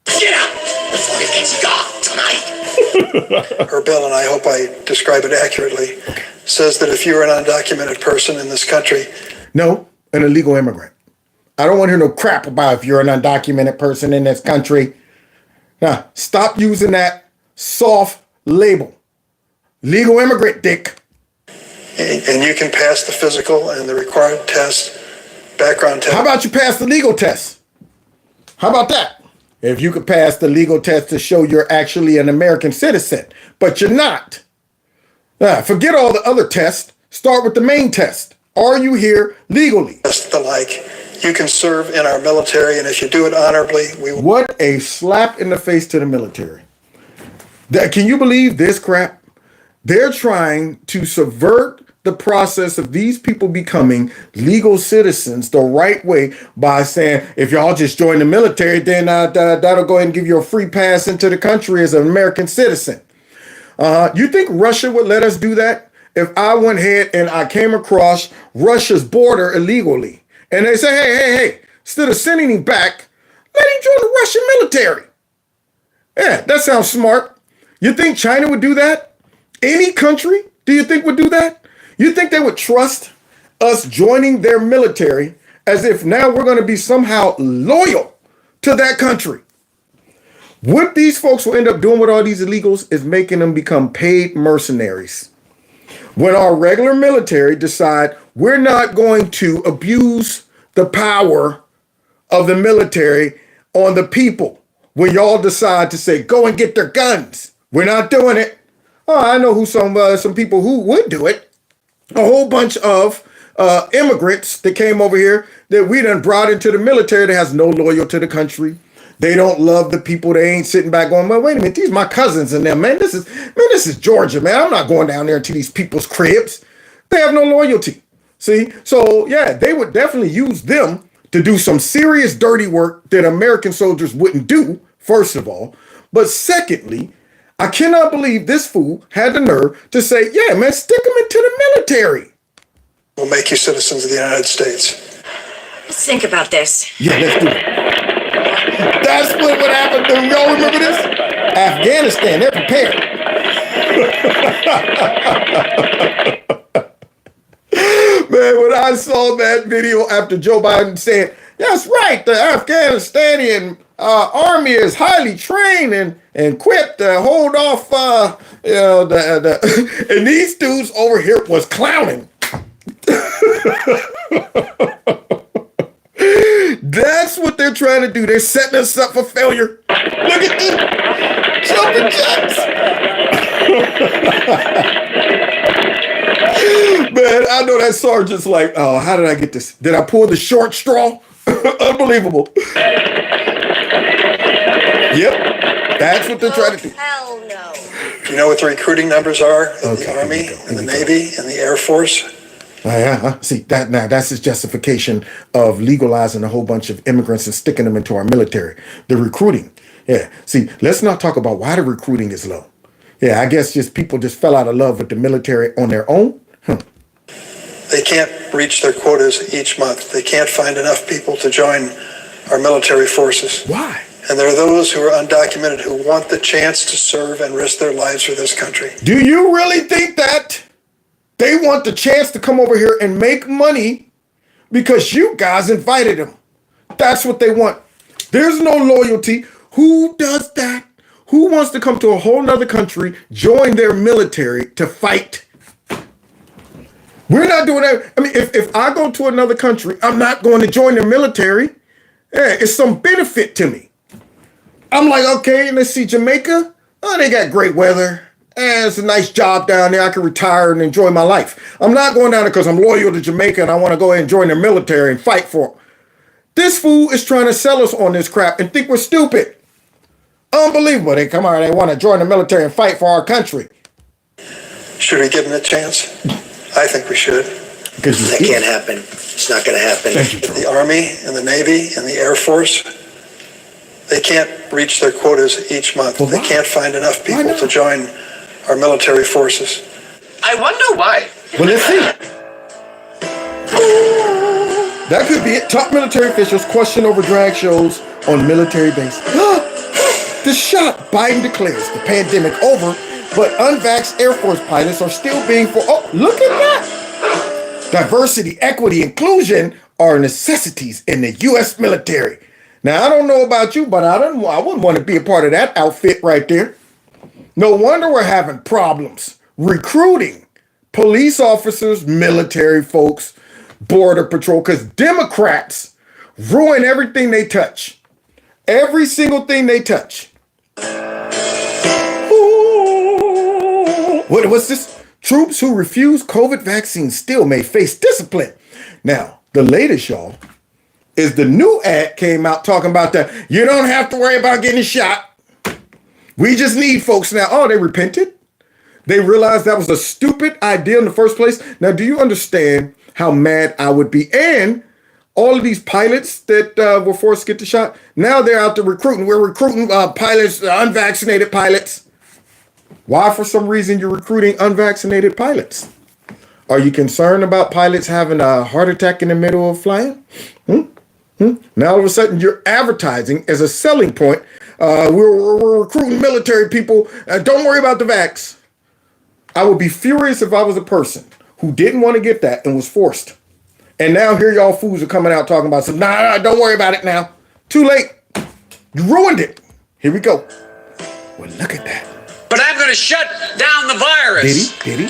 Speaker 18: Get out before it gets dark tonight.
Speaker 19: Her bill, and I hope I describe it accurately, says that if you're an undocumented person in this country...
Speaker 1: No, an illegal immigrant. I don't want to hear no crap about if you're an undocumented person in this country. Now, stop using that soft label. Legal immigrant, dick.
Speaker 19: And you can pass the physical and the required test, background test.
Speaker 1: How about you pass the legal test? How about that? If you could pass the legal test to show you're actually an American citizen, but you're not. Forget all the other tests. Start with the main test. Are you here legally?
Speaker 19: The like. You can serve in our military, and if you do it honorably, we will.
Speaker 1: What a slap in the face to the military. Can you believe this crap? They're trying to subvert the process of these people becoming legal citizens the right way by saying, if y'all just join the military, then that'll go ahead and give you a free pass into the country as an American citizen. You think Russia would let us do that? If I went ahead and I came across Russia's border illegally, and they say, hey, instead of sending him back, let him join the Russian military. Yeah, that sounds smart. You think China would do that? Any country, do you think would do that? You think they would trust us joining their military as if now we're going to be somehow loyal to that country? What these folks will end up doing with all these illegals is making them become paid mercenaries. When our regular military decide we're not going to abuse the power of the military on the people, when y'all decide to say, go and get their guns, we're not doing it. Oh, I know who some people who would do it. A whole bunch of immigrants that came over here that we done brought into the military that has no loyalty to the country. They don't love the people. They ain't sitting back going, well, wait a minute, these my cousins and them, man. This is Georgia, man. I'm not going down there to these people's cribs. They have no loyalty. See? So, yeah, they would definitely use them to do some serious dirty work that American soldiers wouldn't do, first of all. But secondly, I cannot believe this fool had the nerve to say, yeah, man, stick them into the military.
Speaker 19: We'll make you citizens of the United States.
Speaker 12: Let's think about this.
Speaker 1: Yeah, let's do it. That's what would happen. Do y'all remember this? Afghanistan, they're prepared. Man, when I saw that video after Joe Biden said, that's right, the Afghanistani army is highly trained and equipped to hold off, and these dudes over here was clowning. That's what they're trying to do. They're setting us up for failure. Look at this. Jumping jacks. Man, I know that sergeant's like, oh, how did I get this? Did I pull the short straw? Unbelievable. Yep. That's what they're trying to do.
Speaker 5: Hell no.
Speaker 19: You know what the recruiting numbers are in the Army, in the Navy, in the Air Force?
Speaker 1: See, that's his justification of legalizing a whole bunch of immigrants and sticking them into our military. The recruiting. Yeah. See, let's not talk about why the recruiting is low. Yeah, I guess just people just fell out of love with the military on their own.
Speaker 19: They can't reach their quotas each month. They can't find enough people to join our military forces.
Speaker 1: Why?
Speaker 19: And there are those who are undocumented who want the chance to serve and risk their lives for this country.
Speaker 1: Do you really think that? They want the chance to come over here and make money because you guys invited them. That's what they want. There's no loyalty. Who does that? Who wants to come to a whole nother country, join their military to fight? We're not doing that. I mean, if I go to another country, I'm not going to join their military. Yeah, it's some benefit to me. I'm like, okay, let's see, Jamaica. Oh, they got great weather. It's a nice job down there. I can retire and enjoy my life. I'm not going down there because I'm loyal to Jamaica and I want to go ahead and join their military and fight for them. This fool is trying to sell us on this crap and think we're stupid. Unbelievable. They come out and they want to join the military and fight for our country.
Speaker 19: Should we give them a chance? I think we should.
Speaker 16: That can't happen. It's not going to happen.
Speaker 19: The Army and the Navy and the Air Force, they can't reach their quotas each month. Well, they can't find enough people to join our military forces.
Speaker 9: I wonder why.
Speaker 1: Well, let's see. That could be it. Top military officials question over drag shows on military bases. The shot. Biden declares the pandemic over, but unvaxxed Air Force pilots are still being oh, look at that. Diversity, equity, inclusion are necessities in the U.S. military. Now, I don't know about you, but I wouldn't want to be a part of that outfit right there. No wonder we're having problems recruiting police officers, military folks, border patrol, because Democrats ruin everything they touch. Every single thing they touch. What's this? Troops who refuse COVID vaccines still may face discipline. Now, the latest, y'all, is the new ad came out talking about that. You don't have to worry about getting shot. We just need folks now. Oh, they repented. They realized that was a stupid idea in the first place. Now, do you understand how mad I would be? And all of these pilots that were forced to get the shot, now they're out there recruiting. We're recruiting pilots, unvaccinated pilots. Why, for some reason, you're recruiting unvaccinated pilots? Are you concerned about pilots having a heart attack in the middle of flying? Now, all of a sudden, you're advertising as a selling point. We're recruiting military people. Don't worry about the vax. I would be furious if I was a person who didn't want to get that and was forced. And now here y'all fools are coming out talking about some, nah, don't worry about it now. Too late. You ruined it. Here we go. Well, look at that.
Speaker 21: But I'm going to shut down the virus.
Speaker 1: Did he?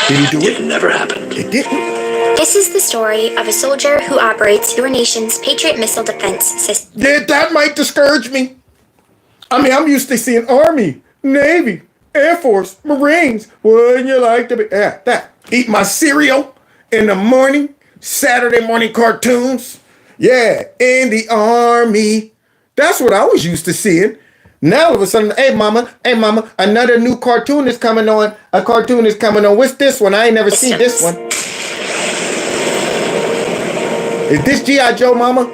Speaker 1: Did he do it?
Speaker 21: It never happened.
Speaker 1: It didn't.
Speaker 7: This is the story of a soldier who operates your nation's Patriot missile defense system.
Speaker 1: Yeah, that might discourage me. I mean, I'm used to seeing Army, Navy, Air Force, Marines. Wouldn't you like to be? Yeah, that. Eat my cereal in the morning, Saturday morning cartoons. Yeah, in the Army. That's what I was used to seeing. Now all of a sudden, hey mama, another new cartoon is coming on. A cartoon is coming on. What's this one? I ain't never seen this one. Is this G.I. Joe, mama?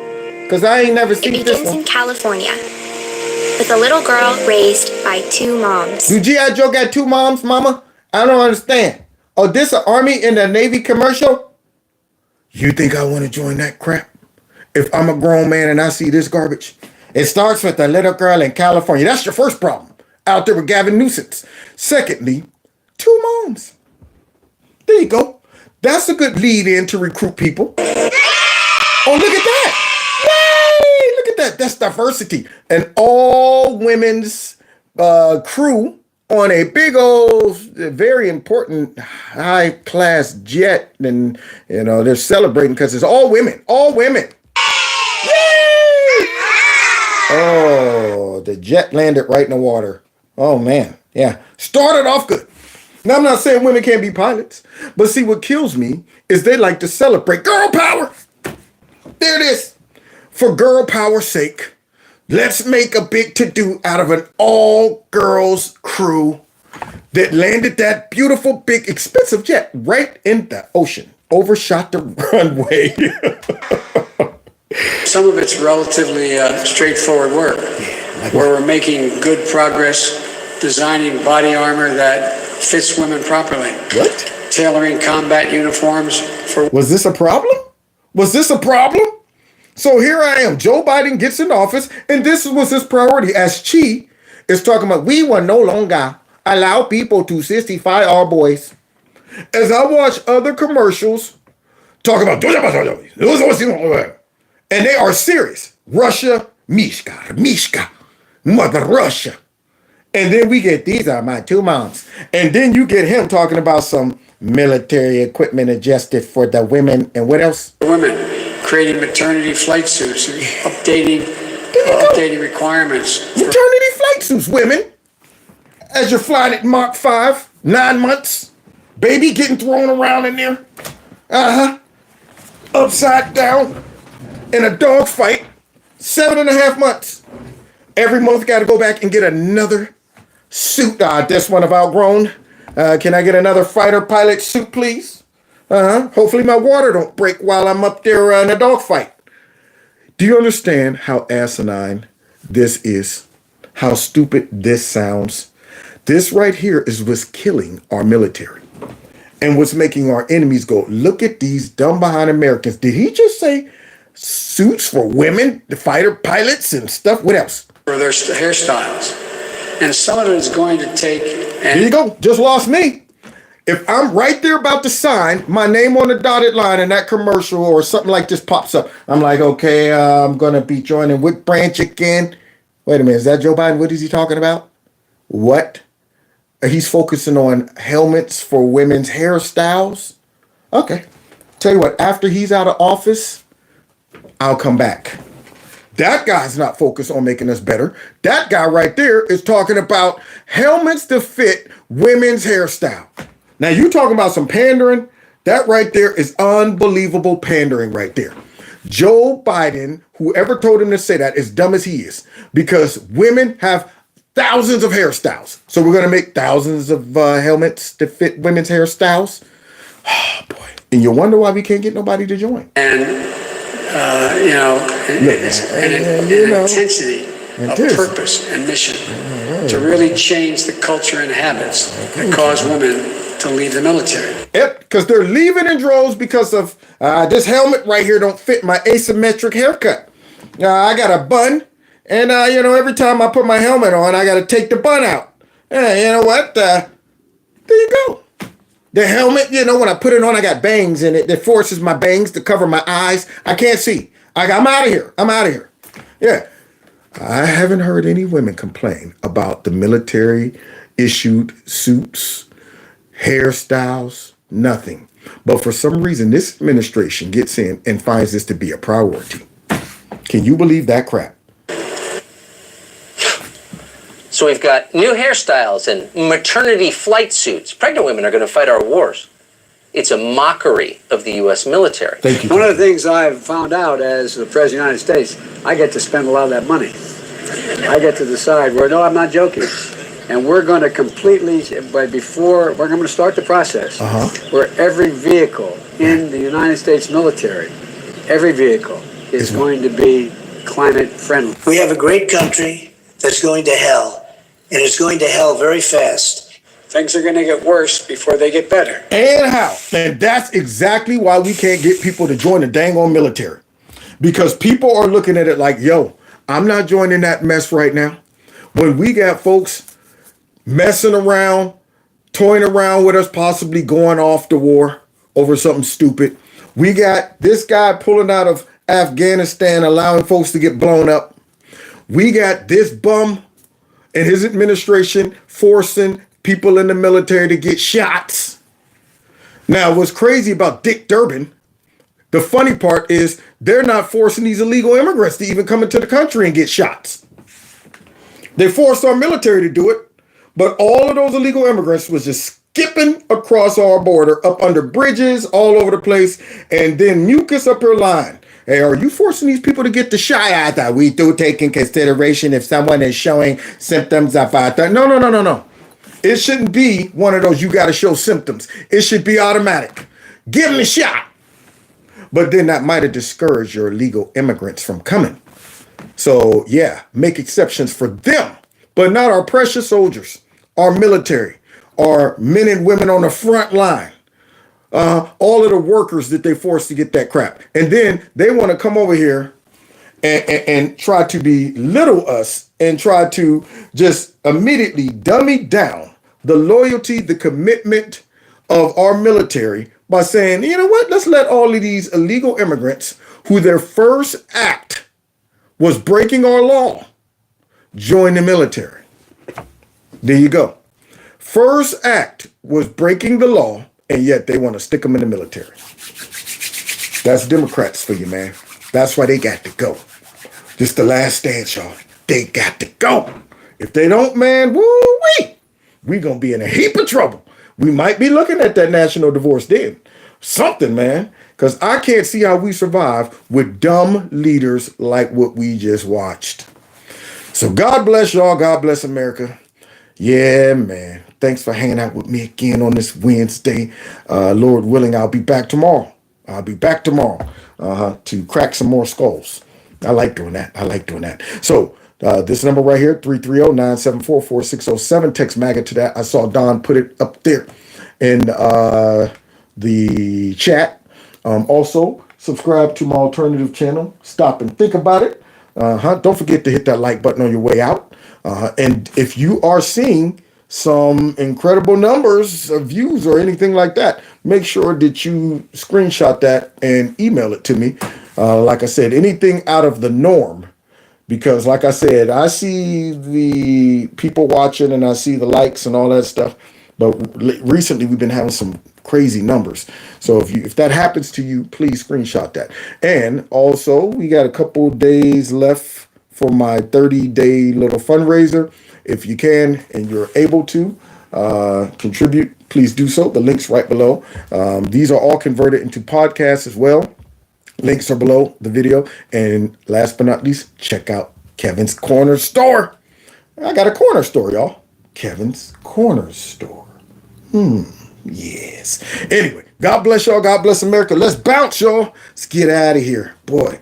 Speaker 1: Because I ain't never seen this one.
Speaker 7: It begins in California with a little girl raised by two moms.
Speaker 1: Do G.I. Joe got two moms, mama? I don't understand. Oh, this an Army and a Navy commercial? You think I want to join that crap? If I'm a grown man and I see this garbage? It starts with a little girl in California. That's your first problem. Out there with Gavin Newsom. Secondly, two moms. There you go. That's a good lead in to recruit people. Oh, look at that. Yay! Look at that. That's diversity. An all women's crew on a big old, very important high class jet. And, you know, they're celebrating because it's all women. All women. Oh, the jet landed right in the water. Oh, man. Yeah. Started off good. Now, I'm not saying women can't be pilots. But see, what kills me is they like to celebrate girl power. There it is. For girl power's sake, let's make a big to-do out of an all-girls crew that landed that beautiful, big, expensive jet right in the ocean. Overshot the runway.
Speaker 21: Some of it's relatively straightforward work, where we're making good progress designing body armor that fits women properly.
Speaker 1: What?
Speaker 21: Tailoring combat uniforms for...
Speaker 1: Was this a problem? Was this a problem? So here I am. Joe Biden gets in office, and this was his priority. As Chi is talking about, we will no longer allow people to 65 our boys. As I watch other commercials talk about... And they are serious. Russia, Mishka, Mother Russia. And then we get, these are my two moms. And then you get him talking about some military equipment adjusted for the women. And what else?
Speaker 21: Women, creating maternity flight suits and updating requirements.
Speaker 1: Maternity flight suits, women. As you're flying at Mach 5, 9 months. Baby getting thrown around in there. Upside down. In a dog fight, 7.5 months. Every month, got to go back and get another suit. This one I've outgrown. Can I get another fighter pilot suit, please? Hopefully my water don't break while I'm up there in a dog fight. Do you understand how asinine this is? How stupid this sounds? This right here is what's killing our military. And what's making our enemies go, look at these dumb behind Americans. Did he just say suits for women, the fighter pilots and stuff? What else?
Speaker 21: For their hairstyles. And some of it is going to take...
Speaker 1: Here you go. Just lost me. If I'm right there about to sign, my name on the dotted line and that commercial or something like this pops up, I'm like, okay, I'm going to be joining what branch again? Wait a minute, is that Joe Biden? What is he talking about? What? He's focusing on helmets for women's hairstyles? Okay. Tell you what, after he's out of office, I'll come back. That guy's not focused on making us better. That guy right there is talking about helmets to fit women's hairstyle. Now, you talking about some pandering? That right there is unbelievable pandering right there. Joe Biden, whoever told him to say that, is dumb as he is, because women have thousands of hairstyles. So we're going to make thousands of helmets to fit women's hairstyles. Oh, boy. And you wonder why we can't get nobody to join.
Speaker 21: And, intensity of purpose and mission to really change the culture and habits that cause women to leave the military.
Speaker 1: Yep, because they're leaving in droves because of this helmet right here don't fit my asymmetric haircut. I got a bun, and every time I put my helmet on, I got to take the bun out. You know what? There you go. The helmet, when I put it on, I got bangs in it that forces my bangs to cover my eyes. I can't see. I'm out of here. I'm out of here. Yeah. I haven't heard any women complain about the military issued suits, hairstyles, nothing. But for some reason, this administration gets in and finds this to be a priority. Can you believe that crap?
Speaker 10: So we've got new hairstyles and maternity flight suits. Pregnant women are going to fight our wars. It's a mockery of the U.S. military.
Speaker 1: Thank you.
Speaker 21: One of the things I've found out as the President of the United States, I get to spend a lot of that money. I get to decide where, no, I'm not joking. And we're going to completely, we're going to start the process where every vehicle in the United States military, every vehicle is going to be climate friendly.
Speaker 18: We have a great country that's going to hell, and it's going to hell very fast.
Speaker 21: Things are going to get worse before they get better.
Speaker 1: And how? And that's exactly why we can't get people to join the dang on military. Because people are looking at it like, yo, I'm not joining that mess right now. When we got folks messing around, toying around with us, possibly going off to war over something stupid. We got this guy pulling out of Afghanistan, allowing folks to get blown up. We got this bum and his administration forcing people in the military to get shots. Now, what's crazy about Dick Durbin, the funny part is they're not forcing these illegal immigrants to even come into the country and get shots. They forced our military to do it, but all of those illegal immigrants was just skipping across our border, up under bridges, all over the place, and then mucus up her line. Hey, are you forcing these people to get the shot? I thought we do take in consideration if someone is showing symptoms of No. It shouldn't be one of those you got to show symptoms. It should be automatic. Give them a shot. But then that might have discouraged your illegal immigrants from coming. So, yeah, make exceptions for them, but not our precious soldiers, our military, our men and women on the front line, all of the workers that they forced to get that crap. And then they want to come over here and try to belittle us and try to just immediately dummy down the loyalty, the commitment of our military by saying, you know what, let's let all of these illegal immigrants who their first act was breaking our law join the military. There you go. First act was breaking the law, and yet they want to stick them in the military. That's Democrats for you, man. That's why they got to go. Just the last stand, y'all. They got to go. If they don't, man, woo-wee, we going to be in a heap of trouble. We might be looking at that national divorce then. Something, man. Because I can't see how we survive with dumb leaders like what we just watched. So God bless y'all. God bless America. Yeah, man. Thanks for hanging out with me again on this Wednesday. Lord willing, I'll be back tomorrow. To crack some more skulls. I like doing that. So this number right here, 330-974-4607. Text MAGA to that. I saw Don put it up there in the chat. Also, subscribe to my alternative channel. Stop and think about it. Don't forget to hit that like button on your way out. And if you are seeing some incredible numbers of views or anything like that, make sure that you screenshot that and email it to me. Like I said, anything out of the norm, because like I said, I see the people watching and I see the likes and all that stuff, but recently we've been having some crazy numbers. So if that happens to you, please screenshot that. And also, we got a couple days left for my 30-day little fundraiser. If you can and you're able to contribute, please do so. The link's right below. These are all converted into podcasts as well. Links are below the video. And last but not least, check out Kevin's Corner Store. I got a corner store, y'all. Kevin's Corner Store. Yes. Anyway, God bless y'all. God bless America. Let's bounce, y'all. Let's get out of here. Boy.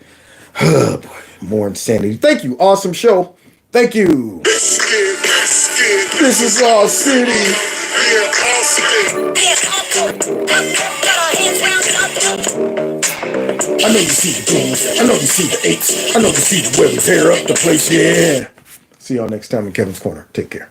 Speaker 1: Oh, boy. More insanity. Thank you. Awesome show. Thank you. This is our city. I know you see the goons. I know you see the apes. I know you see the way we tear up the place. Yeah. See y'all next time in Kevin's Corner. Take care.